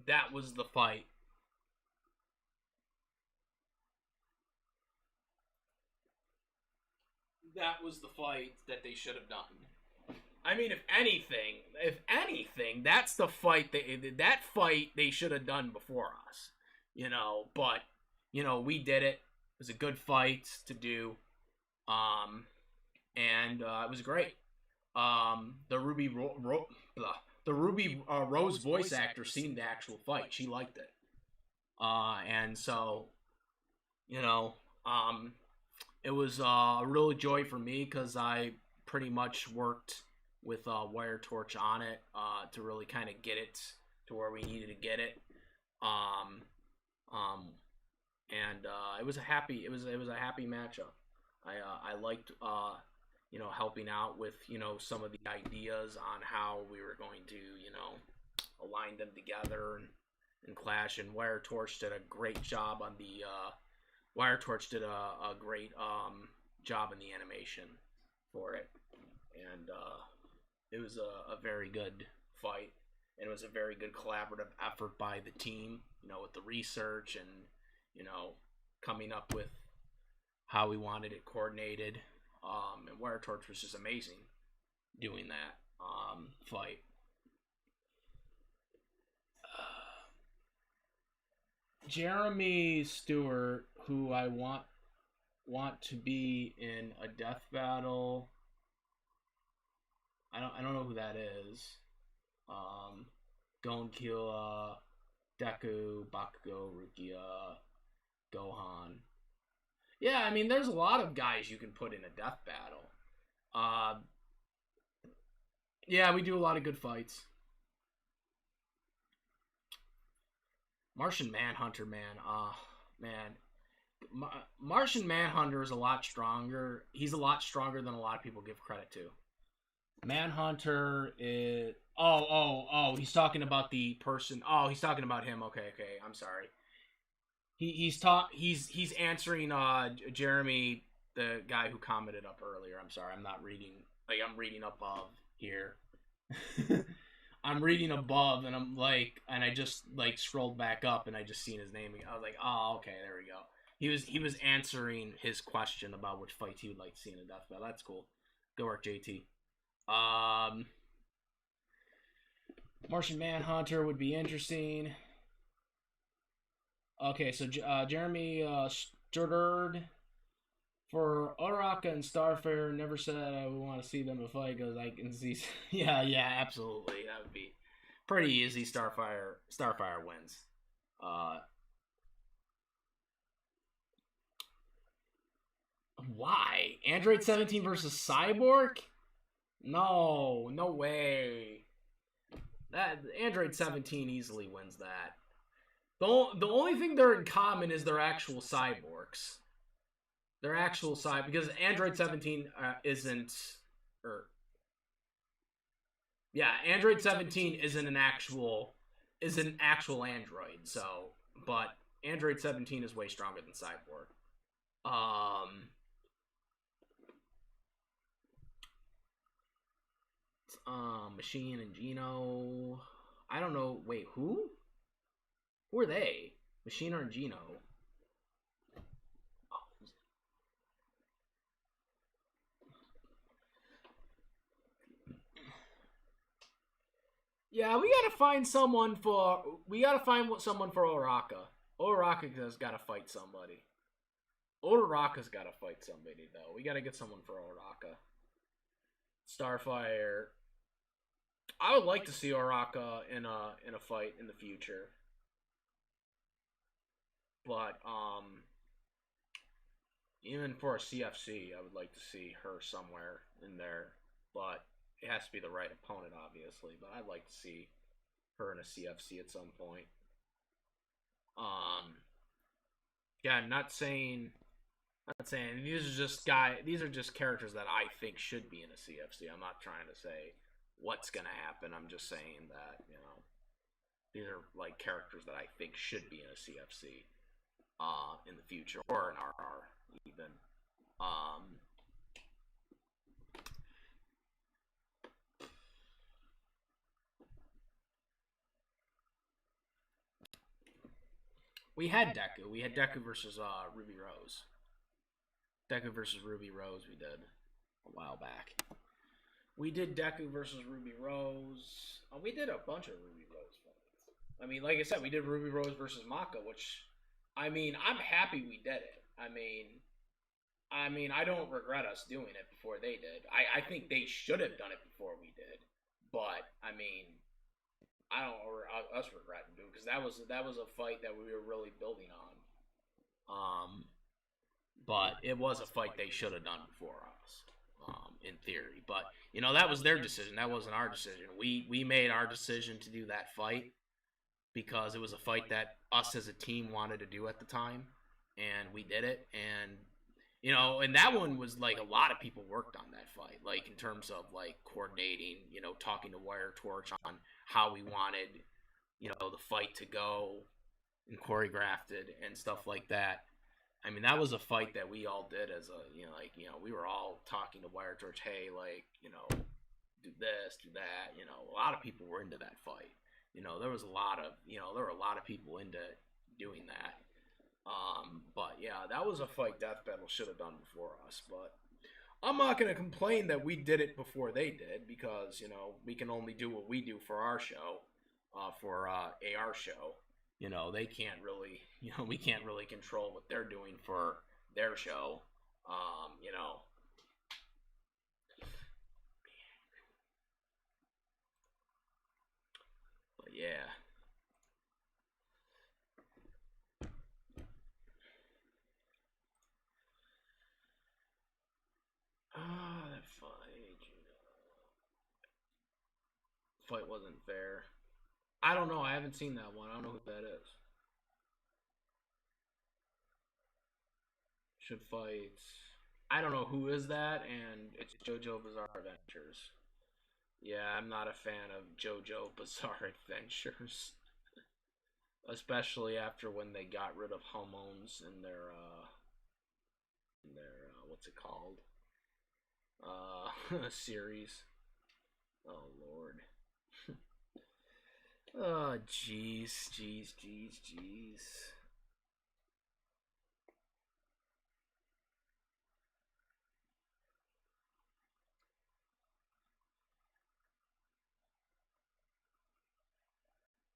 Speaker 1: That was the fight that they should have done. I mean, if anything, that's the fight they should have done before us. But we did it. It was a good fight to do. And it was great. The Ruby Rose voice actor seen the actual fight. She liked it. And so, it was a real joy for me because I pretty much worked with Wire Torch on it to really kind of get it to where we needed to get it. And it was a happy matchup. I liked helping out with some of the ideas on how we were going to align them together and clash. And Wire Torch did a great job on the Wire Torch did a great job in the animation for it, and it was a very good fight, and it was a very good collaborative effort by the team. With the research and coming up with how we wanted it coordinated. And Wire Torch was just amazing doing that fight. Jeremy Stewart, who I want to be in a death battle. I don't know who that is. Gon Killa, Deku, Bakugo, Rukia, Gohan. Yeah, I mean, there's a lot of guys you can put in a death battle. Yeah, we do a lot of good fights. Martian Manhunter, man. Man. Martian Manhunter is a lot stronger. He's a lot stronger than a lot of people give credit to. Manhunter is. Oh. He's talking about the person. Oh, he's talking about him. Okay. I'm sorry. He's answering Jeremy, the guy who commented up earlier. I'm sorry. I'm not reading. I'm reading above here. I'm reading above, and and I just scrolled back up, and I just seen his name. I was like, oh, okay, there we go. He was answering his question about which fights he would like to see in a death battle. That's cool. Good work, JT. Martian Manhunter would be interesting. Okay, so Jeremy Sturd for Uraraka and Starfire never said I would want to see them in a fight because I can see. Yeah, absolutely. That would be pretty easy. Starfire wins. Why? Android 17 versus Cyborg? No way. That Android 17 easily wins that. The only thing they're in common is they're actual cyborgs. They're actual cyborgs because Android 17 isn't. Android 17 isn't an actual android. So, but Android 17 is way stronger than Cyborg. Machine and Geno. I don't know. Wait, who? Who are they? Machine or Geno? Yeah, we gotta find someone for Uraraka. Uraraka's gotta fight somebody. Uraraka's gotta fight somebody though. We gotta get someone for Uraraka. Starfire. I would like to see Uraraka in a fight in the future. But even for a CFC, I would like to see her somewhere in there. But it has to be the right opponent, obviously. But I'd like to see her in a CFC at some point. Yeah, not saying these are just characters that I think should be in a CFC. I'm not trying to say what's gonna happen. I'm just saying that these are characters that I think should be in a CFC in the future or an RR even. We had Deku. We had Deku versus Ruby Rose. Deku versus Ruby Rose we did a while back. We did Deku versus Ruby Rose. We did a bunch of Ruby Rose fights. I mean, like I said, we did Ruby Rose versus Maka, which, I mean, I'm happy we did it. I mean, I don't regret us doing it before they did. I think they should have done it before we did. But, I mean, I don't us regretting doing because that was a fight that we were really building on. But it was a fight they should have done before us, in theory. But that was their decision. That wasn't our decision. We made our decision to do that fight because it was a fight that us as a team wanted to do at the time, and we did it. And and that one was a lot of people worked on that fight, in terms of coordinating, talking to Wire Torch on how we wanted, the fight to go and choreographed it and stuff like that. I mean, that was a fight that we all did as a, we were all talking to Wire Torch, hey, like, do this, do that. A lot of people were into that fight. There was a lot of, there were a lot of people into doing that. But yeah, that was a fight Death Battle should have done before us. But I'm not going to complain that we did it before they did because, we can only do what we do for our show, for AR show. They can't really, we can't really control what they're doing for their show. You know. But yeah. That fight wasn't fair. I don't know. I haven't seen that one. I don't know who that is. Should fight. I don't know who is that, and it's JoJo Bizarre Adventures. Yeah, I'm not a fan of JoJo Bizarre Adventures, especially after when they got rid of hormones in their what's it called series. Oh Lord. Oh jeez, jeez, jeez, jeez.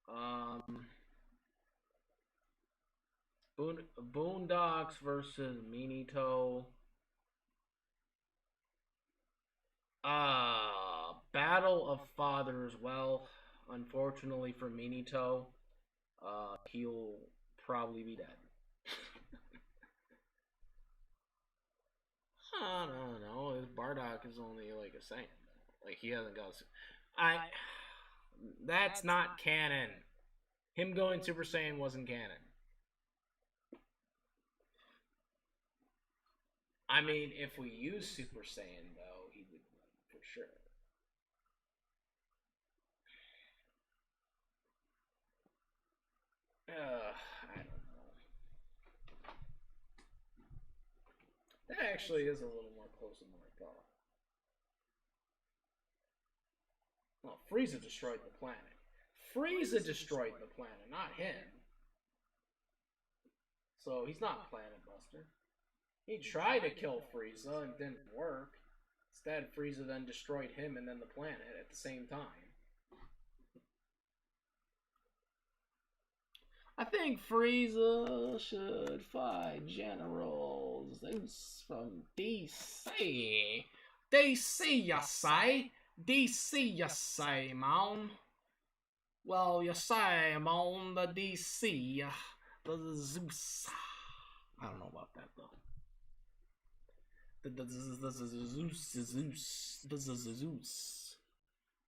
Speaker 1: Um, Boondocks versus Minito. Battle of Fathers. Well, unfortunately for Minito, he'll probably be dead. I don't know. His Bardock is only like a Saiyan. Like he hasn't got. I. That's not canon. Him going Super Saiyan wasn't canon. I mean, if we use Super Saiyan though, he would for sure. I don't know. That actually is a little more close than what I thought. Well, Frieza destroyed the planet. Frieza destroyed the planet, not him. So he's not Planet Buster. He tried to kill Frieza and didn't work. Instead, Frieza then destroyed him and then the planet at the same time. I think Frieza should fight General Zeus from DC. DC, you say? DC, you say, man? Well, you say, man, the DC, the Zeus. I don't know about that, though. The Zeus.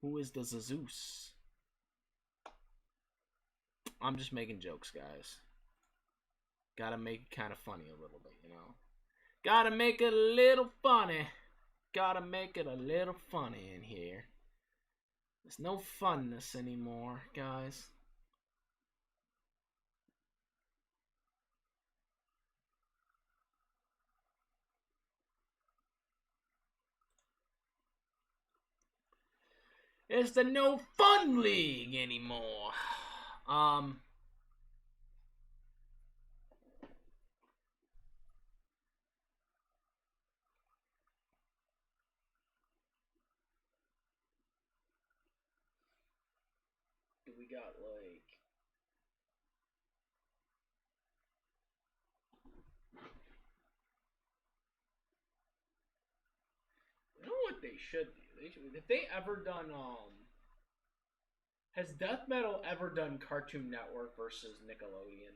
Speaker 1: Who is the Zeus? I'm just making jokes, guys. Gotta make it kind of funny a little bit, Gotta make it a little funny. Gotta make it a little funny in here. There's no funness anymore, guys. It's the no fun league anymore. We got like you know what they should do? If they ever done has Death Metal ever done Cartoon Network versus Nickelodeon?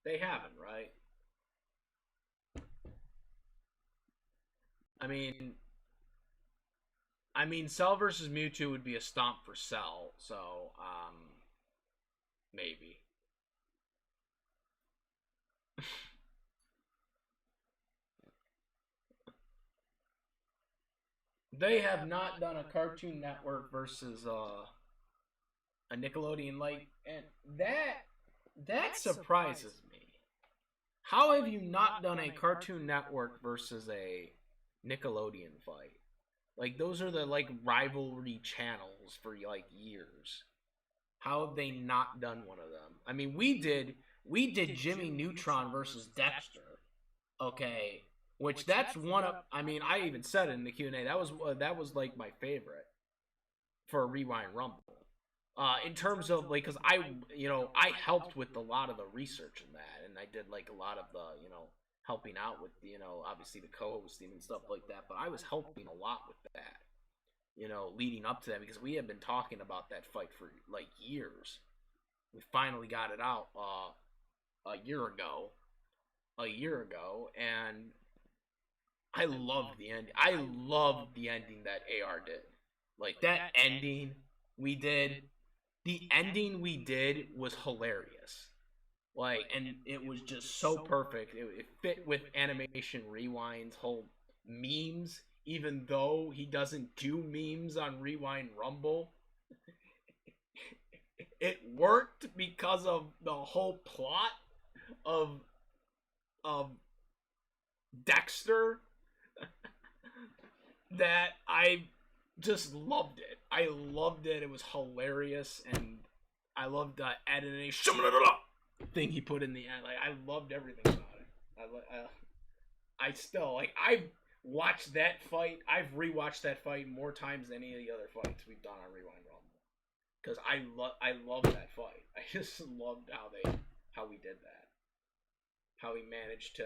Speaker 1: They haven't, right? I mean, Cell versus Mewtwo would be a stomp for Cell, so maybe. They have not done a Cartoon Network versus a Nickelodeon, like, and that surprises me. How have you not done a Cartoon Network versus a Nickelodeon fight? Like those are the like rivalry channels for like years. How have they not done one of them? I mean, we did Jimmy Neutron versus Dexter. Okay, which that's one of. I mean, I even said it in the Q&A. That was like my favorite for a Rewind Rumble. In terms of like, because I helped with a lot of the research in that, and I did like a lot of the helping out with obviously the co-hosting and stuff like that. But I was helping a lot with that, leading up to that, because we had been talking about that fight for like years. We finally got it out a year ago, and I loved the end. I loved the ending that AR did. Like that ending we did. The ending we did was hilarious. Like, and it was just so perfect. It fit with Animation Rewind's whole memes, even though he doesn't do memes on Rewind Rumble. It worked because of the whole plot of Dexter that I just loved it. I loved it. It was hilarious, and I loved the animation thing he put in the end. Like, I loved everything about it. I still like. I've watched that fight. I've rewatched that fight more times than any of the other fights we've done on Rewind Rumble, because I love that fight. I just loved how we did that. How he managed to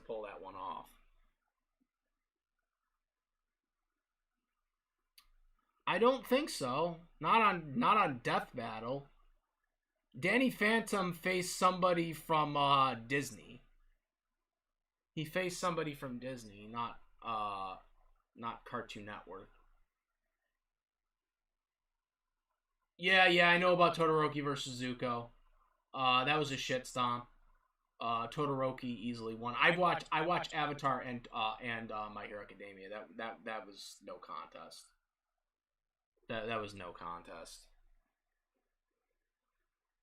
Speaker 1: pull that one off. I don't think so. Not on Death Battle. Danny Phantom faced somebody from Disney. He faced somebody from Disney, not Cartoon Network. Yeah, I know about Todoroki versus Zuko. That was a shit stomp. Todoroki easily won. I watched Avatar and My Hero Academia. That was no contest. That was no contest.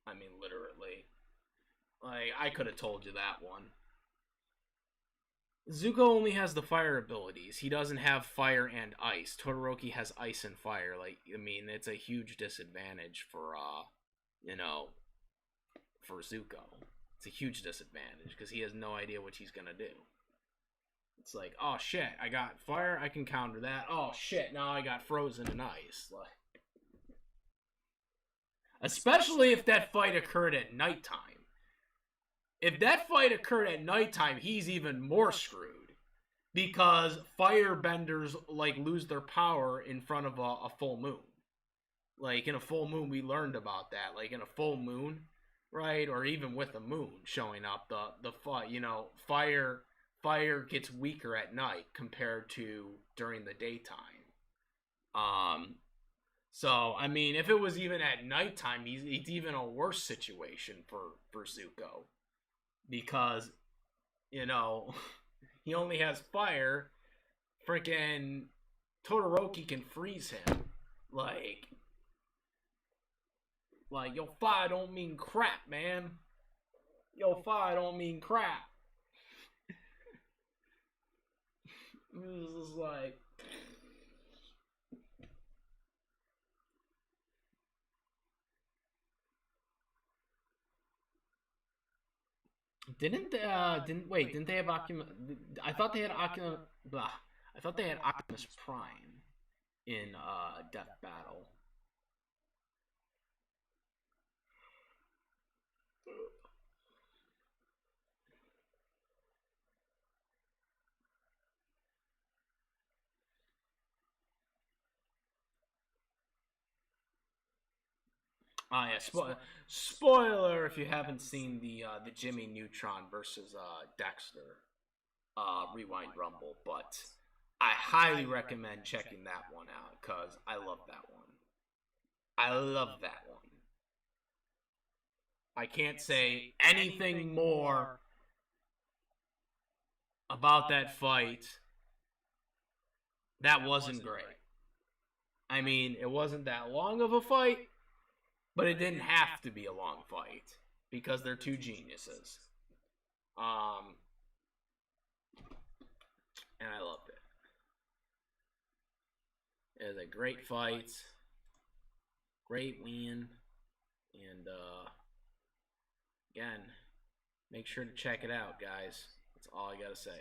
Speaker 1: I mean, literally. Like, I could have told you that one. Zuko only has the fire abilities. He doesn't have fire and ice. Todoroki has ice and fire. Like, I mean, it's a huge disadvantage for for Zuko. It's a huge disadvantage because he has no idea what he's gonna do. It's like, oh shit, I got fire, I can counter that. Oh shit, now I got frozen and ice. Like, especially if that fight occurred at nighttime. If that fight occurred at nighttime, he's even more screwed, because firebenders like lose their power in front of a full moon. Like, in a full moon, we learned about that. Like, in a full moon, right, or even with a moon showing up, the fire gets weaker at night compared to during the daytime. So I mean, if it was even at nighttime, it's even a worse situation for Zuko, because he only has fire. Freaking Todoroki can freeze him. Like, yo, fire don't mean crap, man. Yo, fire don't mean crap. It was just like, didn't they have Optimus? I thought they had Optimus. Blah. I thought they had Optimus Prime in Death Battle. Yeah. Spoiler if you haven't seen the Jimmy Neutron versus Dexter Rewind Rumble, but I highly recommend checking that one out because I love that one. I love that one. I can't say anything more about that fight. That wasn't great. I mean, it wasn't that long of a fight, but it didn't have to be a long fight because they're two geniuses. Um, and I loved it. It was a great fight, great win, and again, make sure to check it out, guys. That's all I gotta say.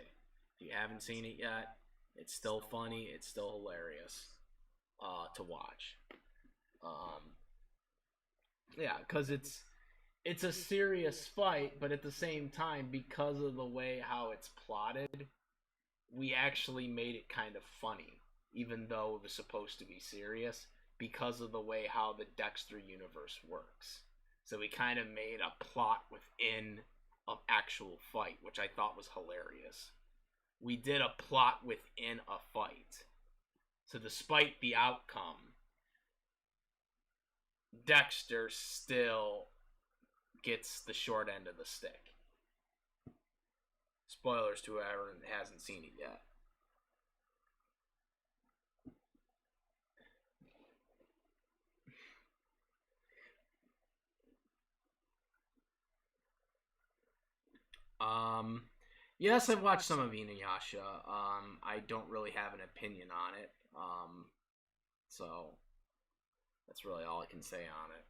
Speaker 1: If you haven't seen it yet, it's still funny. It's still hilarious to watch. Um, yeah, because it's a serious fight, but at the same time, because of the way how it's plotted, we actually made it kind of funny, even though it was supposed to be serious, because of the way how the Dexter universe works. So we kind of made a plot within an actual fight, which I thought was hilarious. We did a plot within a fight. So despite the outcome, Dexter still gets the short end of the stick. Spoilers to whoever hasn't seen it yet. Um, yes, I've watched some of Inuyasha. I don't really have an opinion on it. So that's really all I can say on it.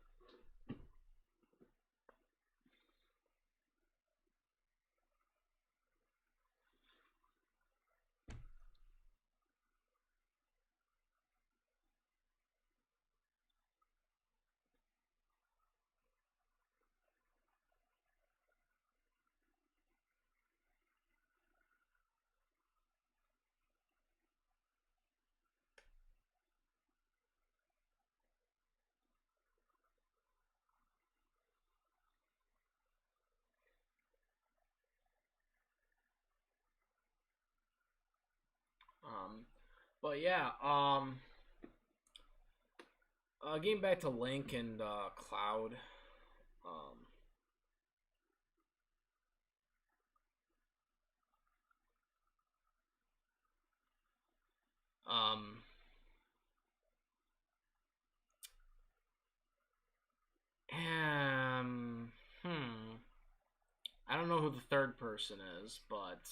Speaker 1: Um, but yeah, getting back to Link and Cloud. Um, um, um, hmm. I don't know who the third person is, but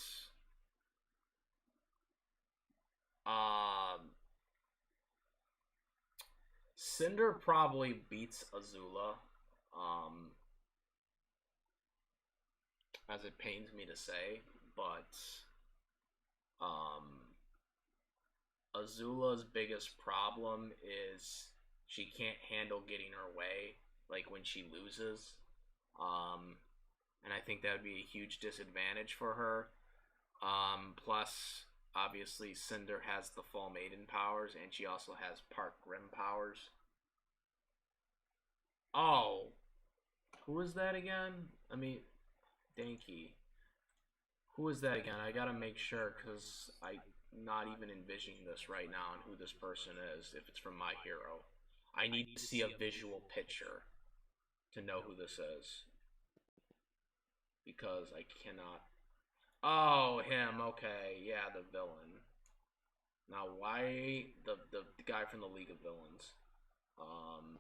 Speaker 1: um, Cinder probably beats Azula. Um, as it pains me to say, but um, Azula's biggest problem is she can't handle getting her way, like when she loses. Um, and I think that would be a huge disadvantage for her. Plus, obviously, Cinder has the Fall Maiden powers, and she also has Park Grim powers. Oh, who is that again? I mean, Danky. Who is that again? I gotta make sure because I'm not even envisioning this right now and who this person is. If it's from My Hero, I need to see a visual picture to know who this is because I cannot. Oh, him. Okay, yeah, the villain. Now, why the guy from the League of Villains? Um,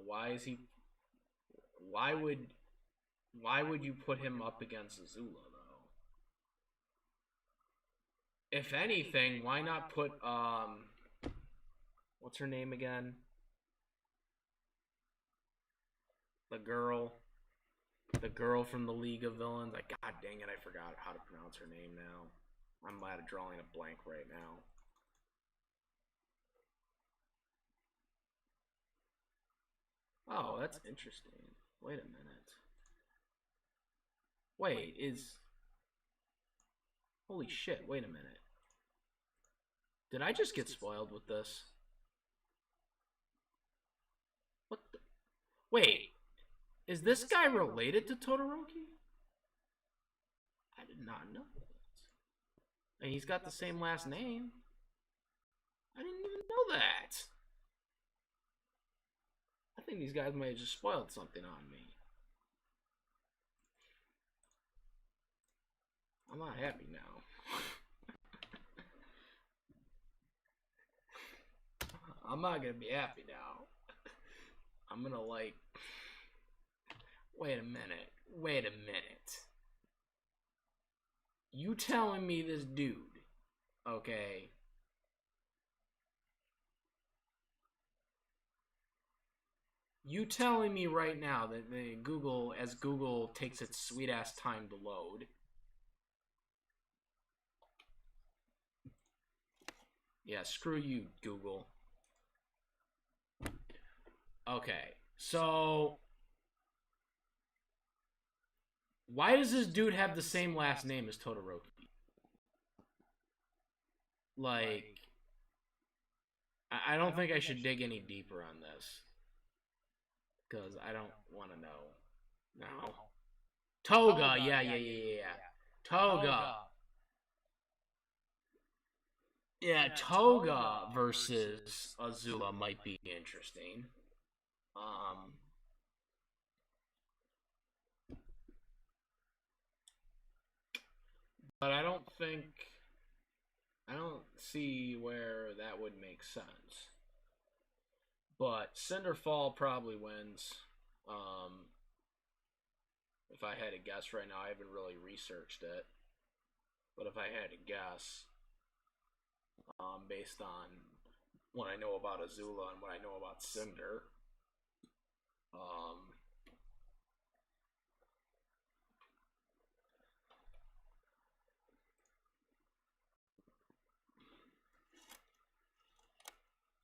Speaker 1: why is he? Why would why would you put him up against Azula though? If anything, why not put what's her name again? The girl, the girl from the League of Villains. Like, God dang it, I forgot how to pronounce her name now. I'm mad at drawing a blank right now. Oh, that's interesting. Wait a minute. Wait, is holy shit, wait a minute. Did I just get spoiled with this? What the? Wait, is this guy related to Todoroki? I did not know that. And he's got the same last name. I didn't even know that. I think these guys might have just spoiled something on me. I'm not happy now. I'm not gonna be happy now. I'm gonna like. Wait a minute. Wait a minute. You telling me this dude, okay? You telling me right now that Google takes its sweet ass time to load. Yeah, screw you, Google. Okay, so why does this dude have the same last name as Todoroki? Like, I don't think I should dig any deeper on this. Because I don't want to know. No. Toga, yeah. Toga. Yeah, Toga versus Azula might be interesting. But I don't see where that would make sense. But Cinderfall probably wins. If I had to guess right now, I haven't really researched it. But if I had to guess, based on what I know about Azula and what I know about Cinder,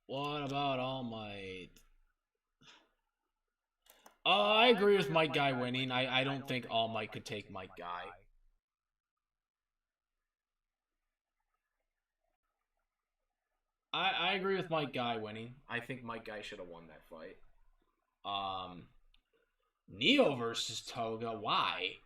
Speaker 1: what about All Might? I agree with Mike Guy winning. I don't think All Might could take Mike Guy. I agree with Mike Guy winning. I think Mike Guy should have won that fight. Neo versus Toga. Why?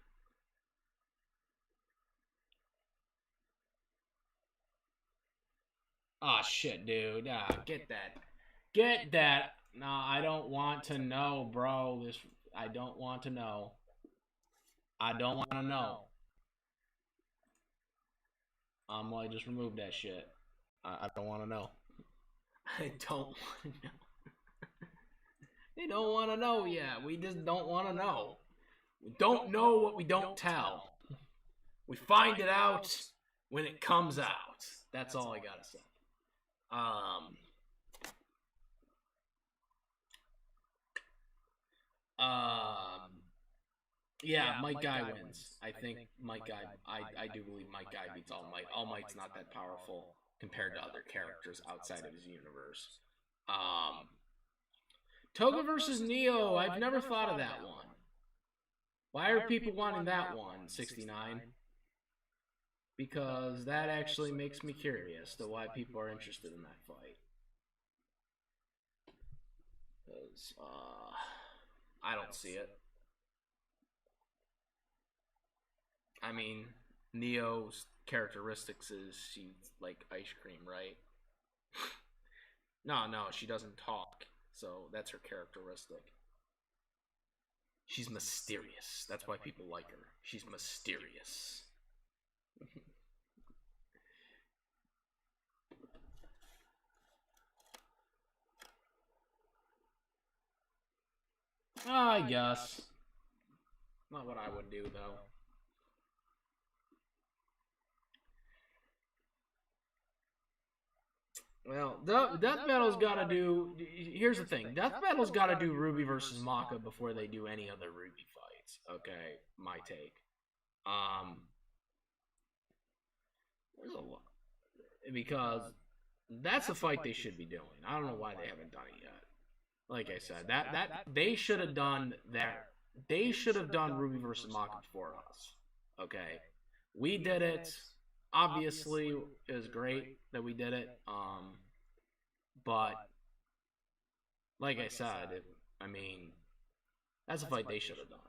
Speaker 1: Ah, shit, dude. Get that. Get that. No, I don't want to know, bro. I don't want to know. I don't want to know. Well, I just removed that shit. I don't want to know. I don't want to know. They don't want to know yet. We just don't want to know. We don't know what we don't tell. We find it out when it comes out. That's all I gotta say. Yeah, Mike Guy wins. I think Mike Guy. I do believe Mike Guy beats All Might. All Might's not that powerful compared to other characters outside of his universe. Toga versus Neo. I've never thought of that one. Why are people wanting that one? 69. Because that actually makes me curious to why people are interested in that fight. Because I don't see it. I mean, Neo's characteristics is she's like ice cream, right? No, she doesn't talk. So that's her characteristic. She's mysterious. That's why people like her. She's mysterious. I guess. Not what I would do, though. Well, Death Battle's got to do. Here's the thing: Death Battle's got to do Ruby versus Maka before they do any other Ruby fights. Okay, my take. There's a lot because that's the fight they should be doing. I don't know why they haven't done it yet. Like I said, that they should have done that. They should have done Ruby versus Maka before us. Okay, we did it. Obviously, it was great that we did it. But like I said, that's a fight they should have done.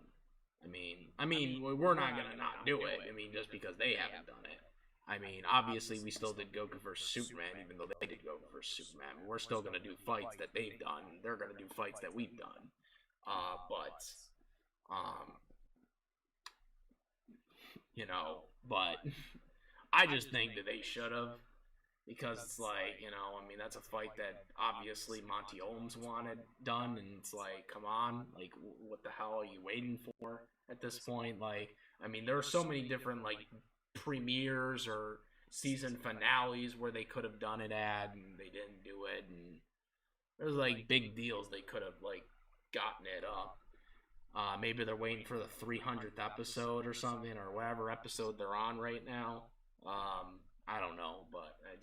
Speaker 1: I mean, we're not gonna not do it. I mean, just because they haven't done it. I mean, obviously, we still did Goku versus Superman, even though they did Goku versus Superman. We're still gonna do fights that they've done. They're gonna do fights that we've done. But I just think that they should have. because it's like, you know, I mean, that's a fight that obviously Monty Owens wanted done, and it's like, come on, like, what the hell are you waiting for at this point? Like, I mean, there are so many different like premieres or season finales where they could have done it at, and they didn't do it, and there's like big deals they could have like gotten it up. Maybe they're waiting for the 300th episode or something, or whatever episode they're on right now. I don't know, but I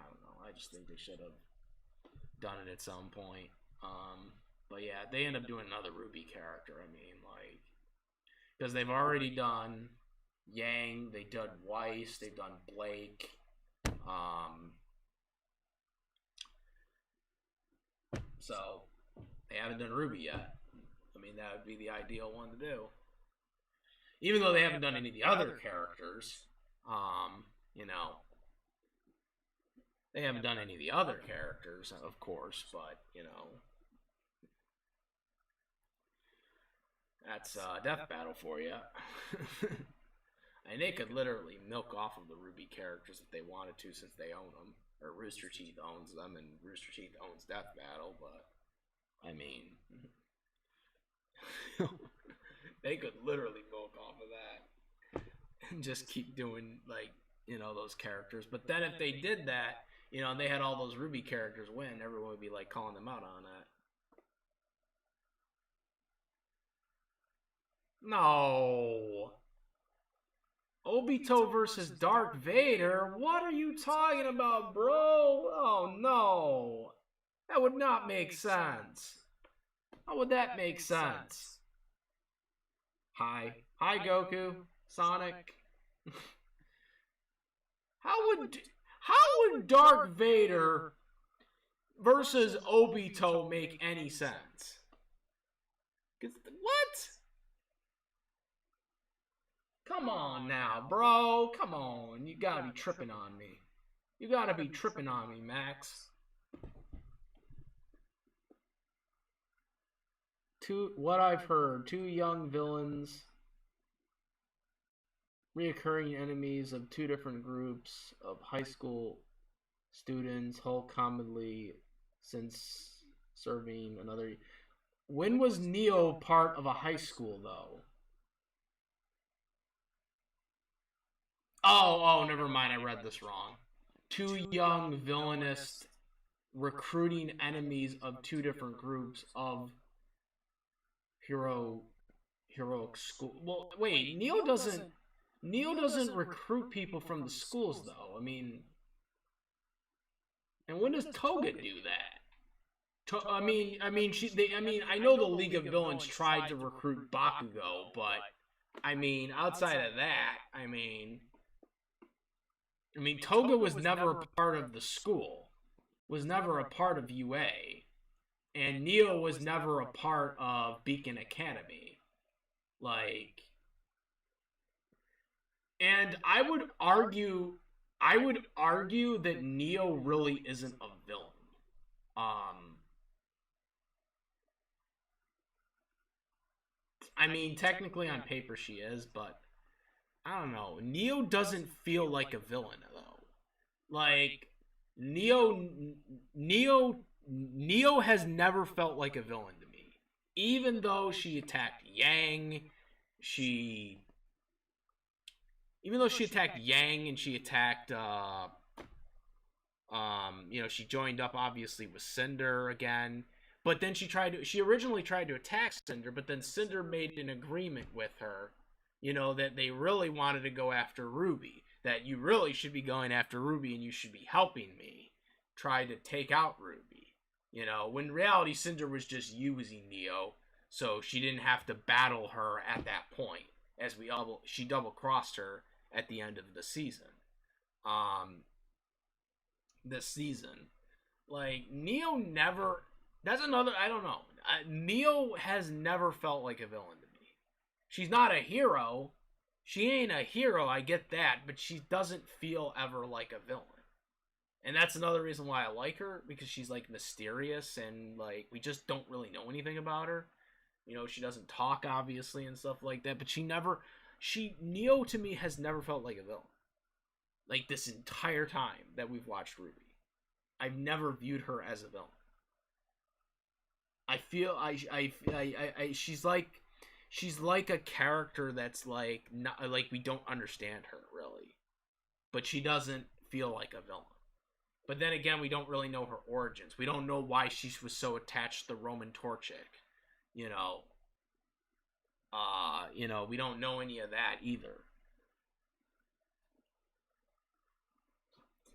Speaker 1: don't know. I just think they should have done it at some point. But yeah, they end up doing another Ruby character. I mean, like, because they've already done Yang, they've done Weiss, they've done Blake. So they haven't done Ruby yet. I mean, that would be the ideal one to do. Even though they haven't done any of the other characters, you know, they haven't done any of the other characters, of course, but, you know, that's Death Battle for you. And they could literally milk off of the Ruby characters if they wanted to, since they own them. Or Rooster Teeth owns them, and Rooster Teeth owns Death Battle, but, I mean, they could literally milk off of that and just keep doing, like, you know, those characters. But then if they did that, you know, and they had all those Ruby characters win, everyone would be, like, calling them out on that. No. Obito versus Darth Vader? What are you talking about, bro? Oh, no. That would not make sense. How would that make sense? Hi, Goku. Sonic. How would Darth Vader versus Obito make any sense? What? Come on now, bro. Come on. You gotta be tripping on me. You gotta be tripping on me, Max. What I've heard, two young villains, reoccurring enemies of two different groups of high school students, Hulk commonly since serving another. When was Neo part of a high school, though? Oh, never mind. I read this wrong. Two young villainous recruiting enemies of two different groups of heroic school. Well, wait, Neo doesn't recruit people from the schools, though. I mean, and when does Toga do that? I mean, I know the League of Villains tried to recruit Bakugo, but I mean, outside of that, I mean, Toga was never a part of the school, was never a part of UA, and Neo was never a part of Beacon Academy. Like, and I would argue that Neo really isn't a villain. I mean, technically on paper she is, but I don't know. Neo doesn't feel like a villain though. Like Neo has never felt like a villain to me. Even though she attacked Yang, and she attacked she joined up obviously with Cinder again. But then she originally tried to attack Cinder, but then Cinder made an agreement with her, you know, that they really wanted to go after Ruby. That you really should be going after Ruby and you should be helping me try to take out Ruby. You know, when in reality Cinder was just using Neo, so she didn't have to battle her at that point, as she double-crossed her at the end of the season. This season. Like, Neo never... That's another... I don't know. Neo has never felt like a villain to me. She's not a hero. She ain't a hero, I get that, but she doesn't feel ever like a villain. And that's another reason why I like her, because she's, like, mysterious, and, like, we just don't really know anything about her. You know, she doesn't talk, obviously, and stuff like that, but Neo, to me, has never felt like a villain. Like this entire time that we've watched Ruby, I've never viewed her as a villain. I feel she's like a character that's like not like we don't understand her really, but she doesn't feel like a villain. But then again, we don't really know her origins. We don't know why she was so attached to the Roman Torchic. You know, we don't know any of that either.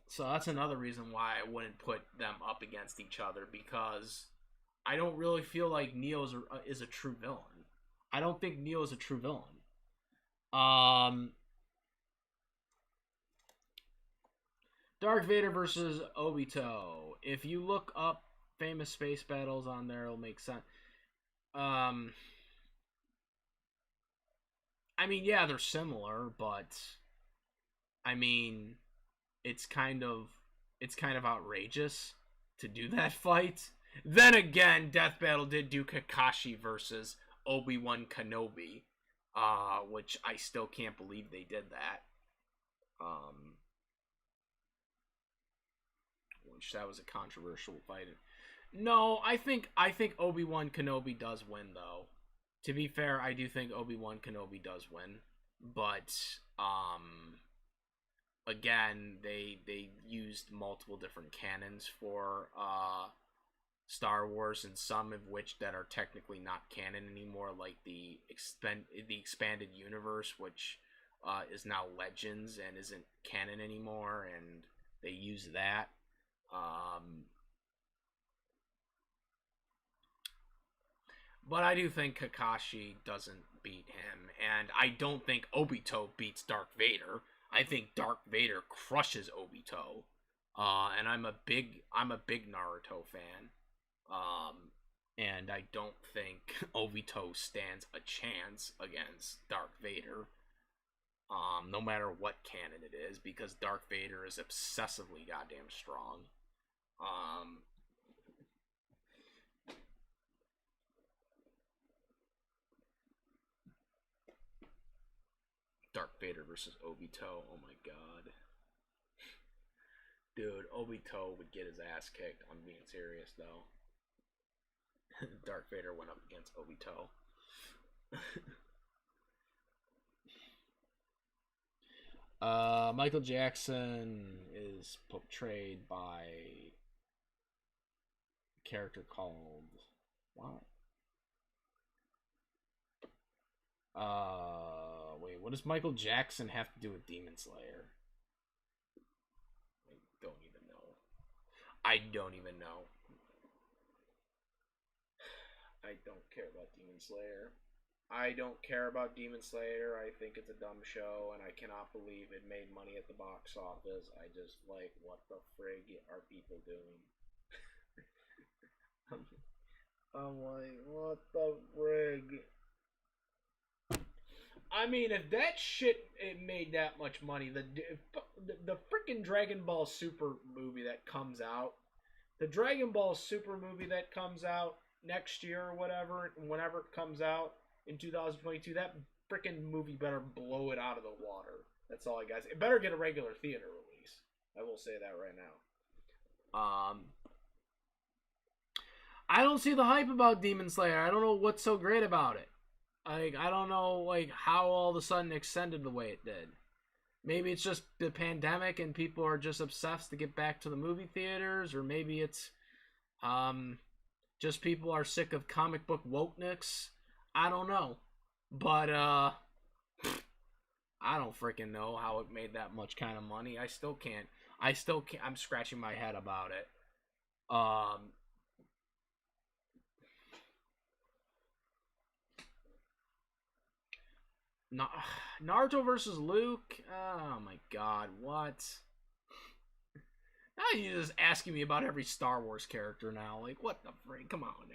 Speaker 1: So that's another reason why I wouldn't put them up against each other because I don't really feel like Neo is a true villain. I don't think Neo is a true villain. Darth Vader versus Obito. If you look up famous space battles on there, it'll make sense. Um, I mean, yeah, they're similar, but I mean, it's kind of outrageous to do that fight. Then again, Death Battle did do Kakashi versus Obi-Wan Kenobi, which I still can't believe they did that. Which that was a controversial fight. No, I think Obi-Wan Kenobi does win though. To be fair, I do think Obi-Wan Kenobi does win, but again, they used multiple different canons for Star Wars, and some of which that are technically not canon anymore, like the expanded universe, which is now Legends and isn't canon anymore, and they use that. But I do think Kakashi doesn't beat him, and I don't think Obito beats Darth Vader. I think Darth Vader crushes Obito, and I'm a big Naruto fan, and I don't think Obito stands a chance against Darth Vader, no matter what canon it is, because Darth Vader is obsessively goddamn strong. Darth Vader versus Obito. Oh my god. Dude, Obito would get his ass kicked. I'm being serious though. Darth Vader went up against Obito. Michael Jackson is portrayed by a character called what? Wait, what does Michael Jackson have to do with Demon Slayer? I don't even know. I don't even know. I don't care about Demon Slayer. I don't care about Demon Slayer. I think it's a dumb show, and I cannot believe it made money at the box office. I just like, what the frig are people doing? I'm like, what the frig? I mean, if that shit it made that much money, the freaking Dragon Ball Super movie that comes out, the Dragon Ball Super movie that comes out next year or whatever, whenever it comes out in 2022, that freaking movie better blow it out of the water. That's all I got. It better get a regular theater release. I will say that right now. I don't see the hype about Demon Slayer. I don't know what's so great about it. Like, I don't know, like, how all of a sudden extended the way it did. Maybe it's just the pandemic and people are just obsessed to get back to the movie theaters, or maybe it's just people are sick of comic book wokeness. I don't know. But I don't freaking know how it made that much kind of money. I still can't. I'm scratching my head about it. Naruto versus Luke. Oh my god, what? Now you're just asking me about every Star Wars character now. Like, what the freak? Come on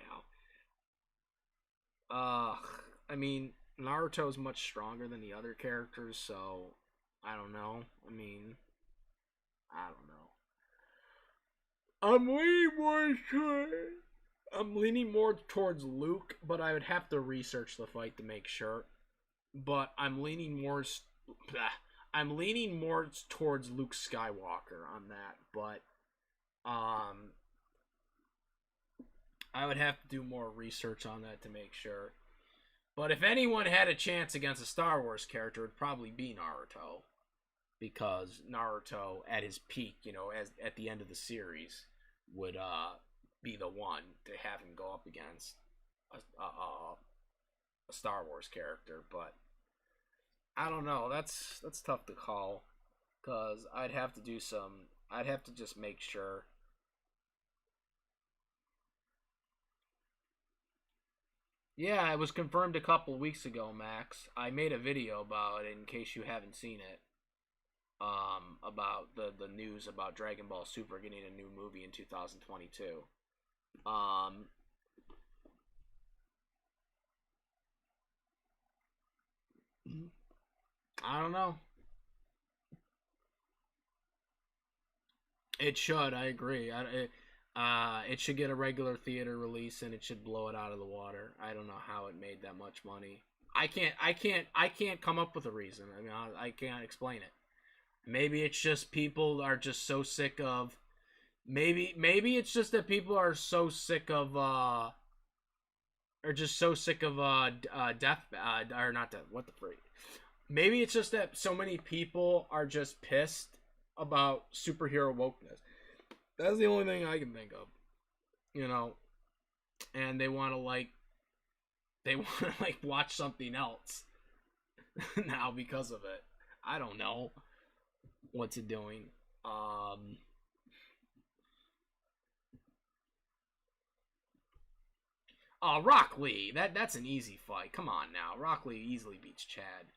Speaker 1: now. I mean, Naruto is much stronger than the other characters, so I don't know. I mean, I don't know. I'm leaning more towards Luke, but I would have to research the fight to make sure. But I'm leaning more. I'm leaning more towards Luke Skywalker on that, but I would have to do more research on that to make sure. But if anyone had a chance against a Star Wars character, it'd probably be Naruto, because Naruto at his peak, as at the end of the series, would be the one to have him go up against a Star Wars character. But I don't know. That's tough to call, because I'd have to do some. I'd have to just make sure. Yeah, it was confirmed a couple weeks ago, Max. I made a video about it in case you haven't seen it. About the news about Dragon Ball Super getting a new movie in 2022. Um, I don't know. It should. I agree. It should get a regular theater release, and it should blow it out of the water. I don't know how it made that much money. I can't come up with a reason. I mean, I can't explain it. Maybe it's just people are just so sick of. Maybe it's just that people are so sick of. Are just so sick of death or not death. What the freak? Maybe it's just that so many people are just pissed about superhero wokeness. That's the only thing I can think of. You know, and they want to watch something else now because of it. I don't know what's it doing. Rock Lee. That's an easy fight. Come on now. Rock Lee easily beats Chad.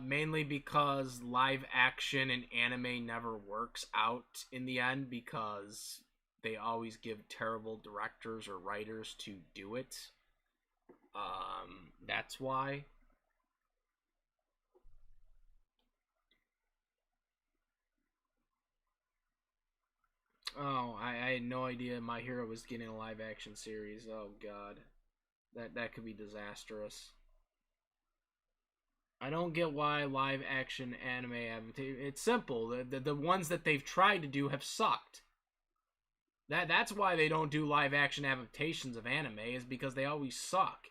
Speaker 1: Mainly because live action and anime never works out in the end, because they always give terrible directors or writers to do it. That's why. Oh, I had no idea My Hero was getting a live action series. Oh god, that could be disastrous. I don't get why live action anime it's simple. The ones that they've tried to do have sucked. That's why they don't do live action adaptations of anime, is because they always suck.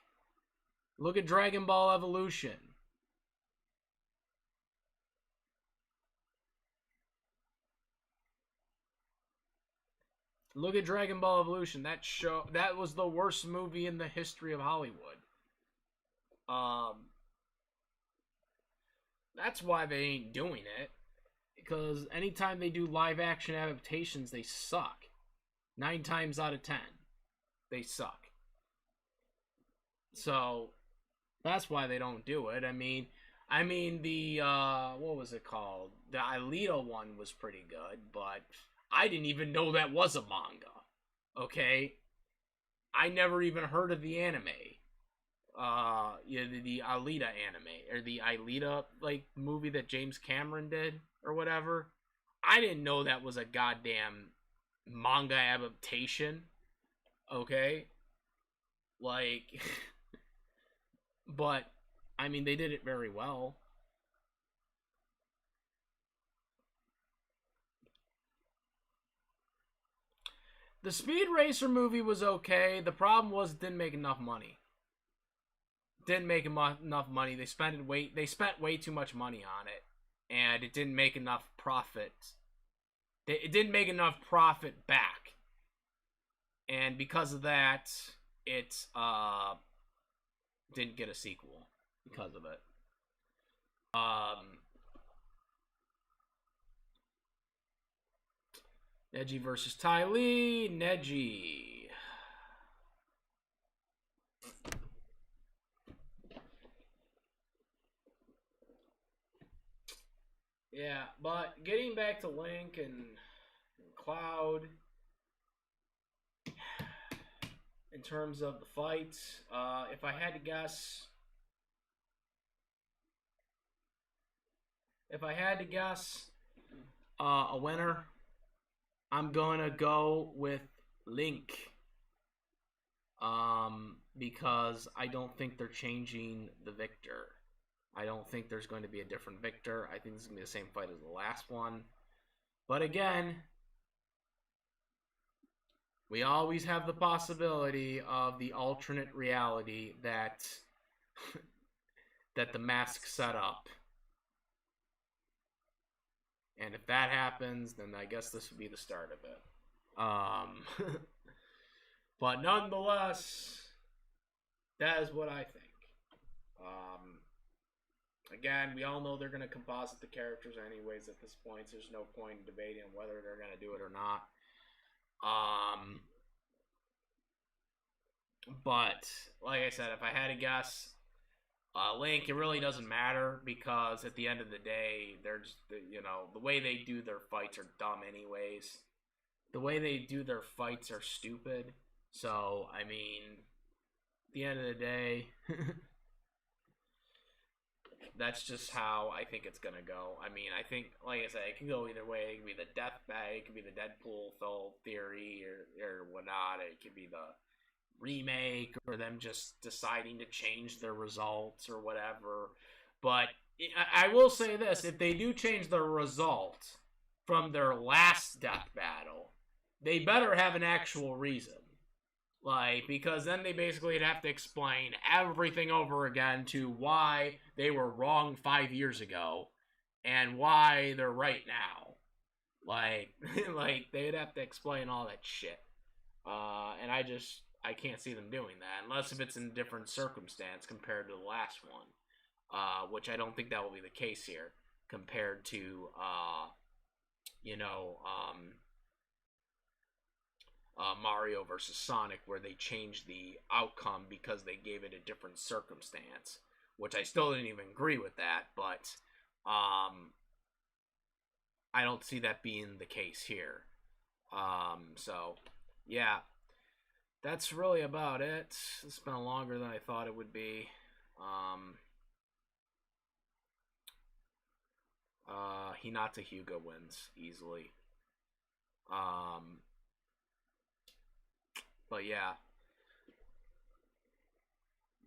Speaker 1: Look at Dragon Ball Evolution. Look at Dragon Ball Evolution. That was the worst movie in the history of Hollywood. Um that's why they ain't doing it, because anytime they do live action adaptations, they suck. 9 times out of 10, they suck. So that's why they don't do it. I mean the what was it called? The Alita one was pretty good, but I didn't even know that was a manga. Okay, I never even heard of the anime. Yeah, the Alita anime, or the Alita movie that James Cameron did or whatever. I didn't know that was a goddamn manga adaptation. Okay, like, but I mean they did it very well. The Speed Racer movie was okay. The problem was it didn't make enough money. Didn't make enough money. They spent way too much money on it, and it didn't make enough profit. It didn't make enough profit back, and because of that, it didn't get a sequel because of it. Um, Neji versus Ty Lee. Neji. Yeah, but getting back to Link and Cloud, in terms of the fight, if I had to guess, a winner, I'm gonna go with Link. Because I don't think they're changing the victor. I don't think there's going to be a different victor. I think this is going to be the same fight as the last one. But again, we always have the possibility of the alternate reality that that the mask set up. And if that happens, then I guess this would be the start of it. But nonetheless, that is what I think. Again, we all know they're going to composite the characters anyways at this point. So there's no point in debating whether they're going to do it or not. But like I said, if I had to guess, Link, it really doesn't matter because at the end of the day, they're just, the way they do their fights are dumb anyways. The way they do their fights are stupid. So, I mean, at the end of the day, that's just how I think it's gonna go. I mean, I think, like I said, it can go either way. It can be the death bag, it can be the Deadpool Phil theory or whatnot. It could be the remake or them just deciding to change their results or whatever. But I will say this: if they do change the result from their last death battle, they better have an actual reason. Like, because then they basically have to explain everything over again to why they were wrong 5 years ago and why they're right now. Like, like they'd have to explain all that shit. And I can't see them doing that unless if it's in a different circumstance compared to the last one, which I don't think that will be the case here compared to, you know, Mario versus Sonic, where they changed the outcome because they gave it a different circumstance, which I still didn't even agree with that, but I don't see that being the case here. So, yeah, that's really about it. It's been longer than I thought it would be. Hinata Hyuga wins easily. But yeah,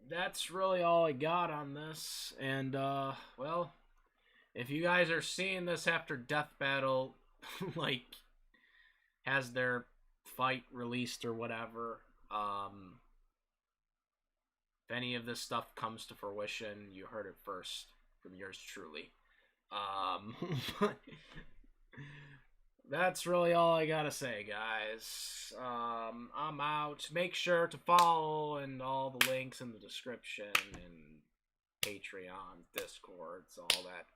Speaker 1: that's really all I got on this. And well, if you guys are seeing this after Death Battle, like has their fight released or whatever, if any of this stuff comes to fruition, you heard it first from yours truly. That's really all I gotta say, guys. I'm out. Make sure to follow and all the links in the description and Patreon, Discords, all that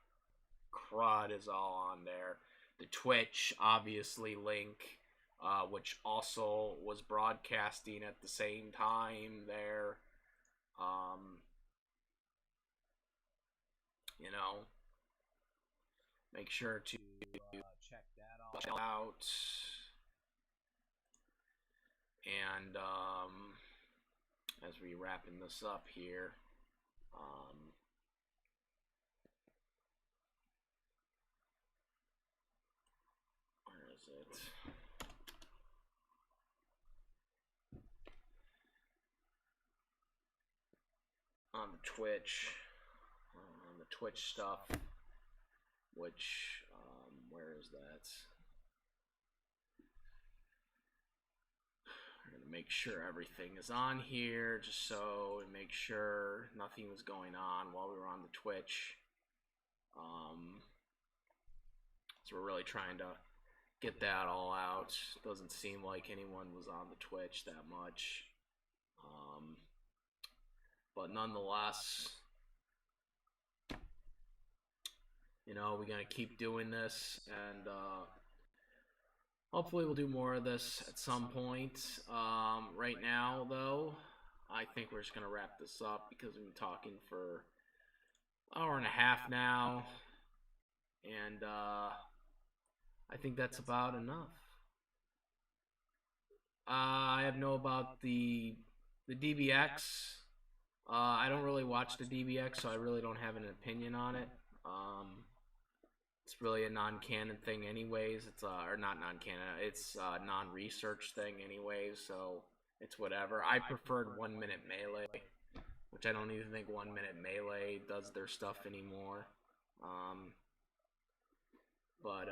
Speaker 1: crud is all on there. The Twitch, obviously, link, which also was broadcasting at the same time there. You know, make sure to check that all out. And as we wrapping this up here, where is it? On the Twitch stuff, which where is that? We're gonna make sure everything is on here, just so and make sure nothing was going on while we were on the Twitch. So we're really trying to get that all out. Doesn't seem like anyone was on the Twitch that much. But nonetheless, you know, we're gonna keep doing this, and hopefully we'll do more of this at some point. Right now, though, I think we're just gonna wrap this up because we've been talking for an hour and a half now, and I think that's about enough. I have know about the DBX. I don't really watch the DBX, so I really don't have an opinion on it. It's really a non-canon thing anyways. It's or not non-canon. It's a non-research thing anyways, so it's whatever. I preferred 1 minute melee, which I don't even think 1 minute melee does their stuff anymore. Um, but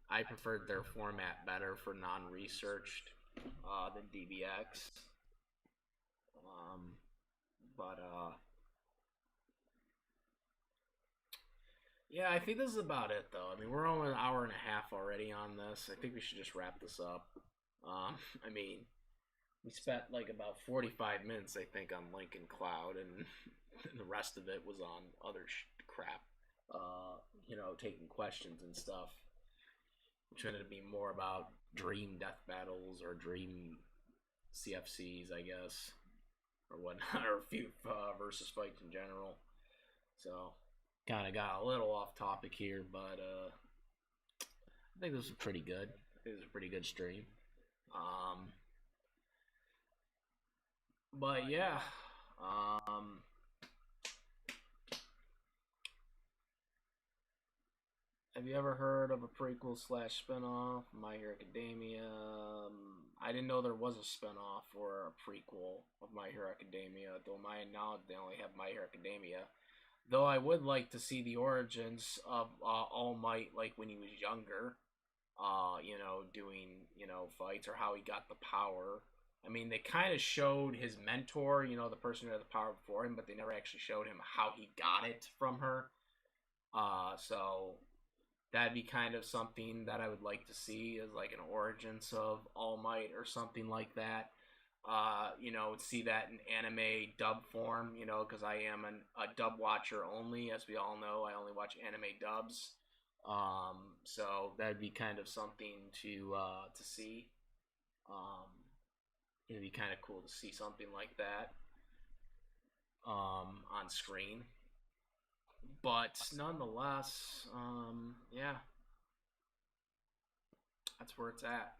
Speaker 1: I preferred their format better for non-researched than DBX. Um, but yeah, I think this is about it though. I mean, we're only an hour and a half already on this. I think we should just wrap this up. I mean, we spent like about 45 minutes, I think, on Lincoln Cloud, and the rest of it was on other crap. Taking questions and stuff, which ended up being more about dream death battles or dream CFCs, I guess, or whatnot, or versus fights in general. So, kind of got a little off topic here, but I think this is pretty good. I think this is a pretty good stream. But yeah, have you ever heard of a prequel slash spinoff, My Hero Academia? I didn't know there was a spinoff or a prequel of My Hero Academia, though my knowledge they only have My Hero Academia. Though I would like to see the origins of All Might, like when he was younger, doing, fights, or how he got the power. I mean, they kind of showed his mentor, the person who had the power before him, but they never actually showed him how he got it from her. So that'd be kind of something that I would like to see, as like an origins of All Might or something like that. See that in anime dub form, because I am a dub watcher only, as we all know. I only watch anime dubs. So that'd be kind of something to see. It'd be kind of cool to see something like that on screen. But nonetheless, yeah, that's where it's at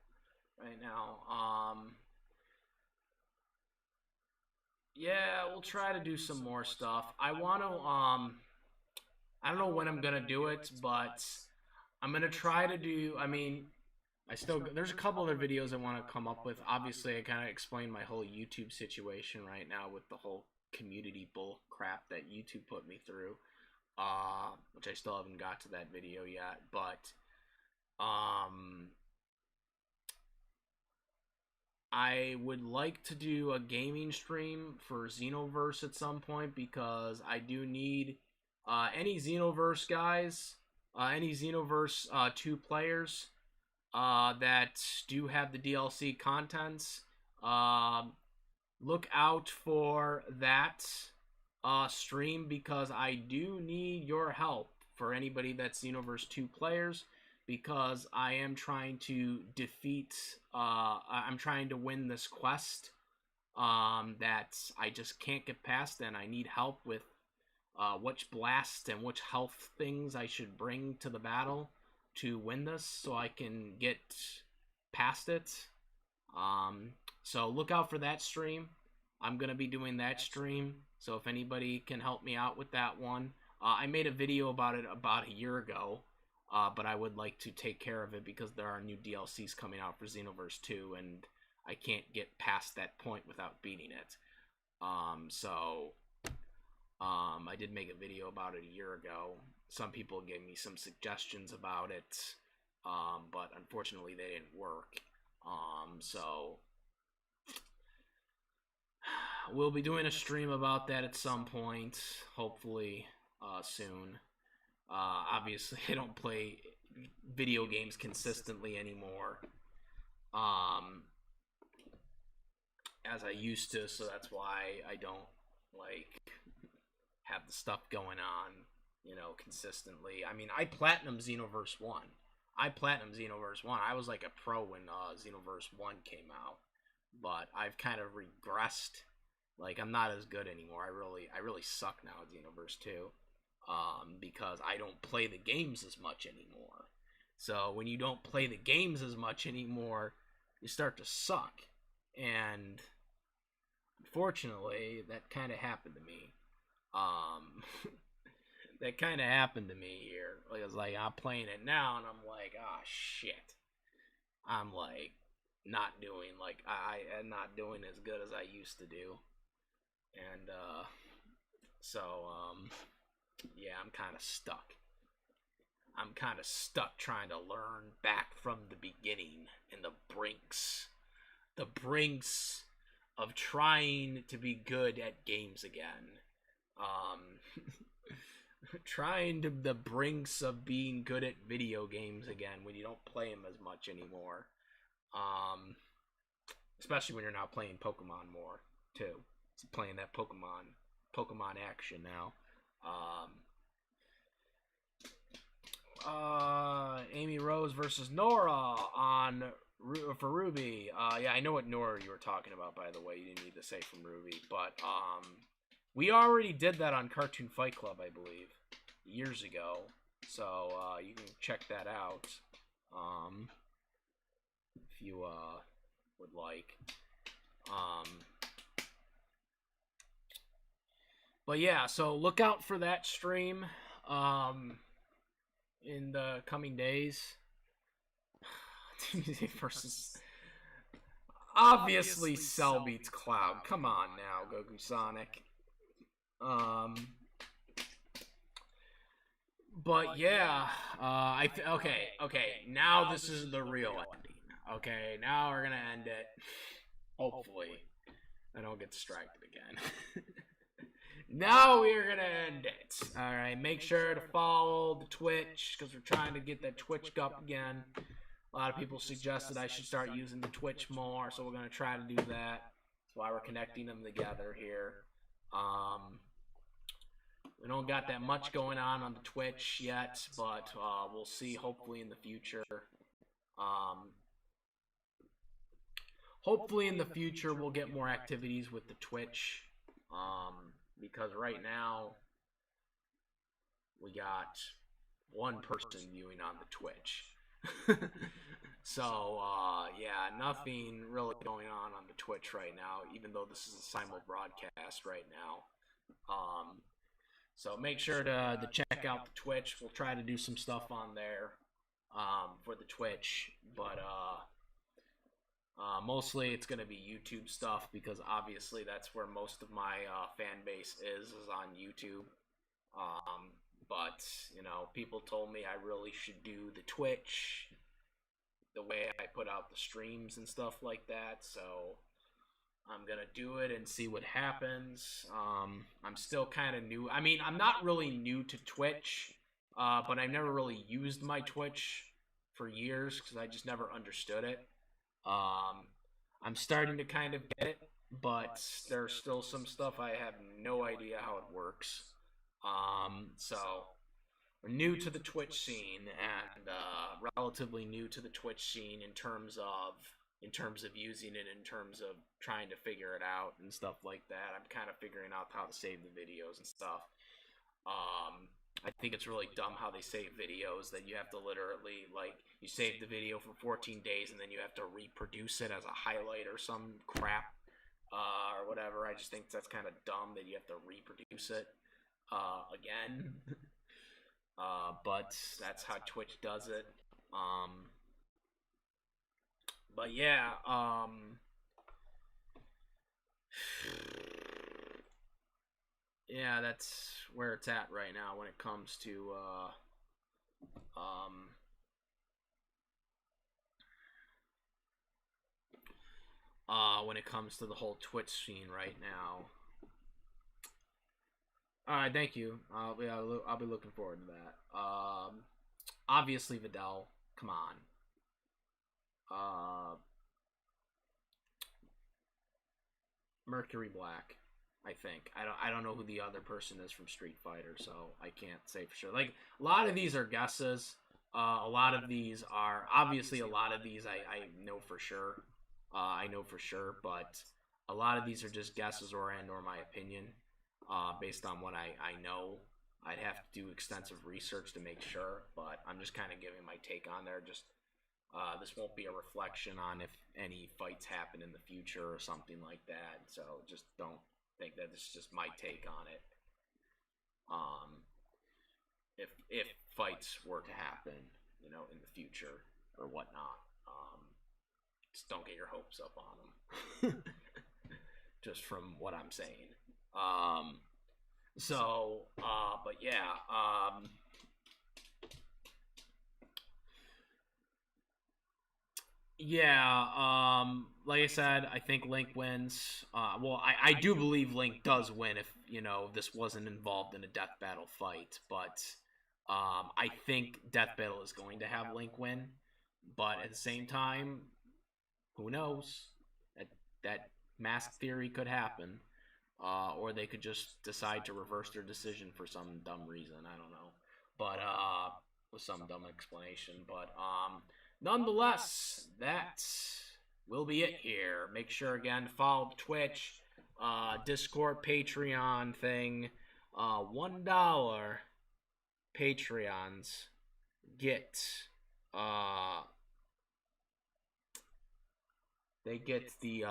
Speaker 1: right now. Yeah, we'll try to do some more stuff. I want to, I don't know when I'm gonna do it, but I'm gonna try to do. I mean, there's a couple other videos I want to come up with. Obviously, I kind of explained my whole YouTube situation right now with the whole community bull crap that YouTube put me through, which I still haven't got to that video yet. But I would like to do a gaming stream for Xenoverse at some point, because I do need any Xenoverse guys, any Xenoverse 2 players that do have the DLC contents. Look out for that stream, because I do need your help for anybody that's Xenoverse 2 players, because I am trying to I'm trying to win this quest that I just can't get past, and I need help with which blast and which health things I should bring to the battle to win this, so I can get past it. So look out for that stream. I'm going to be doing that stream, so if anybody can help me out with that one. I made a video about it about a year ago, but I would like to take care of it, because there are new DLCs coming out for Xenoverse 2, and I can't get past that point without beating it. I did make a video about it a year ago. Some people gave me some suggestions about it, but unfortunately they didn't work. So we'll be doing a stream about that at some point, hopefully soon. Obviously, I don't play video games consistently anymore, as I used to, so that's why I don't have the stuff going on, consistently. I mean, I platinum Xenoverse 1. I was like a pro when Xenoverse 1 came out, but I've kind of regressed. Like, I'm not as good anymore. I really suck now at Xenoverse 2, because I don't play the games as much anymore. So when you don't play the games as much anymore, you start to suck. And unfortunately, that kind of happened to me. That kind of happened to me here. Like, it's like I'm playing it now, and I'm like, ah, shit. I'm like not doing like I am not doing as good as I used to do, and so yeah, I'm kind of stuck. I'm kind of stuck trying to learn back from the beginning in the brinks of trying to be good at games again. Um, trying to the brinks of being good at video games again when you don't play them as much anymore. Um, especially when you're now playing Pokemon more too. It's playing that Pokemon action now. Um, Amy Rose versus Nora on for Ruby. Yeah, I know what Nora you were talking about. By the way, you didn't need to say from Ruby, but we already did that on Cartoon Fight Club, I believe, years ago. So you can check that out if you would like. But yeah, so look out for that stream in the coming days. versus obviously Cell beats Cloud. Come on now, Goku Sonic. But yeah, okay. Now this is the real ending. Okay, now we're gonna end it. Hopefully, I don't get distracted again. Now we're gonna end it. All right, make sure to follow the Twitch because we're trying to get that Twitch up again. A lot of people suggested I should start using the Twitch more, so we're gonna try to do that. That's why we're connecting them together here. We don't got that much going on the Twitch yet, but we'll see hopefully in the future. Hopefully in the future we'll get more activities with the Twitch, because right now we got one person viewing on the Twitch. So yeah, nothing really going on the Twitch right now, even though this is a simul broadcast right now. So make sure to check out the Twitch. We'll try to do some stuff on there for the Twitch, but mostly it's going to be YouTube stuff because obviously that's where most of my fan base is on YouTube. But, you know, people told me I really should do the Twitch the way I put out the streams and stuff like that, so I'm gonna do it and see what happens. I'm still kind of new. I mean, I'm not really new to Twitch, but I've never really used my Twitch for years because I just never understood it. I'm starting to kind of get it, but there's still some stuff I have no idea how it works. So we're new to the Twitch scene and relatively new to the Twitch scene in terms of using it, in terms of trying to figure it out and stuff like that. I'm kind of figuring out how to save the videos and stuff. I think it's really dumb how they save videos, that you have to literally, like, you save the video for 14 days and then you have to reproduce it as a highlight or some crap or whatever. I just think that's kind of dumb that you have to reproduce it again. But that's how Twitch does it. But yeah, yeah, that's where it's at right now when it comes to when it comes to the whole Twitch scene right now. All right, thank you. I'll be looking forward to that. Obviously, Vidal, come on. Mercury Black, I think. I don't know who the other person is from Street Fighter, so I can't say for sure. Like, a lot of these are guesses. A lot of these are obviously I know for sure. I know for sure, but a lot of these are just guesses or my opinion, based on what I know. I'd have to do extensive research to make sure, but I'm just kind of giving my take on there. Just this won't be a reflection on if any fights happen in the future or something like that. So just don't think that this is just my take on it. If fights were to happen, you know, in the future or whatnot. just don't get your hopes up on them. Just from what I'm saying. But yeah. Like I said, I think Link wins. I do believe Link does win if, this wasn't involved in a death battle fight. But I think death battle is going to have Link win. But at the same time, who knows? That mask theory could happen. Or they could just decide to reverse their decision for some dumb reason. I don't know. But, with some dumb explanation. But, nonetheless, that will be it here. Make sure, again, follow Twitch, Discord, Patreon thing. $1 Patreons get, they get the,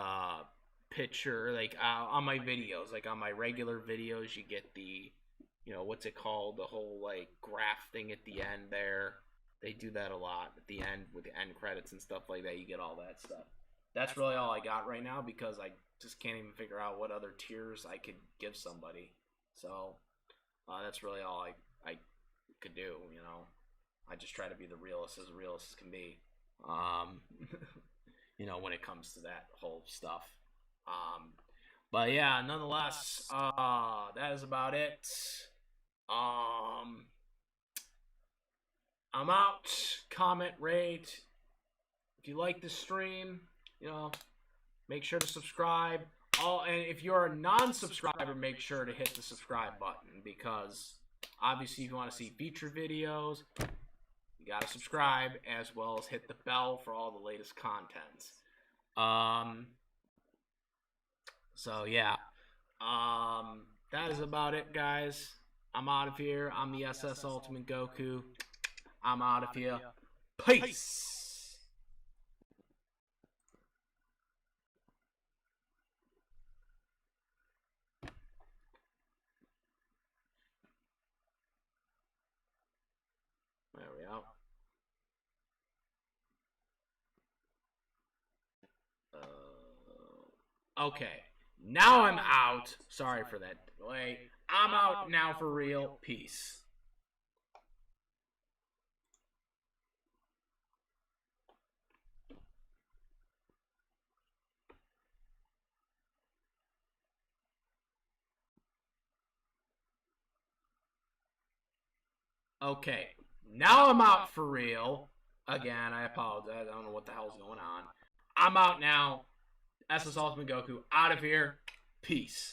Speaker 1: picture, like, on my videos, like, on my regular videos, you get the, what's it called, the whole, like, graph thing at the end there. They do that a lot at the end with the end credits and stuff like that. You get all that stuff. That's really all I got right now because I just can't even figure out what other tiers I could give somebody. So that's really all I could do. I just try to be the realist as can be. When it comes to that whole stuff. But yeah, nonetheless, that is about it. I'm out. Comment, rate. If you like the stream, make sure to subscribe. And if you're a non-subscriber, make sure to hit the subscribe button because obviously if you want to see feature videos, you gotta subscribe as well as hit the bell for all the latest content. So yeah, that is about it, guys. I'm out of here. I'm the SS Ultimate Goku. I'm out of here. Peace. There we go. Okay. Now I'm out. Sorry for that delay. I'm out now for real. Peace. Okay. Now I'm out for real. Again, I apologize. I don't know what the hell's going on. I'm out now. SS Ultimate Goku out of here. Peace.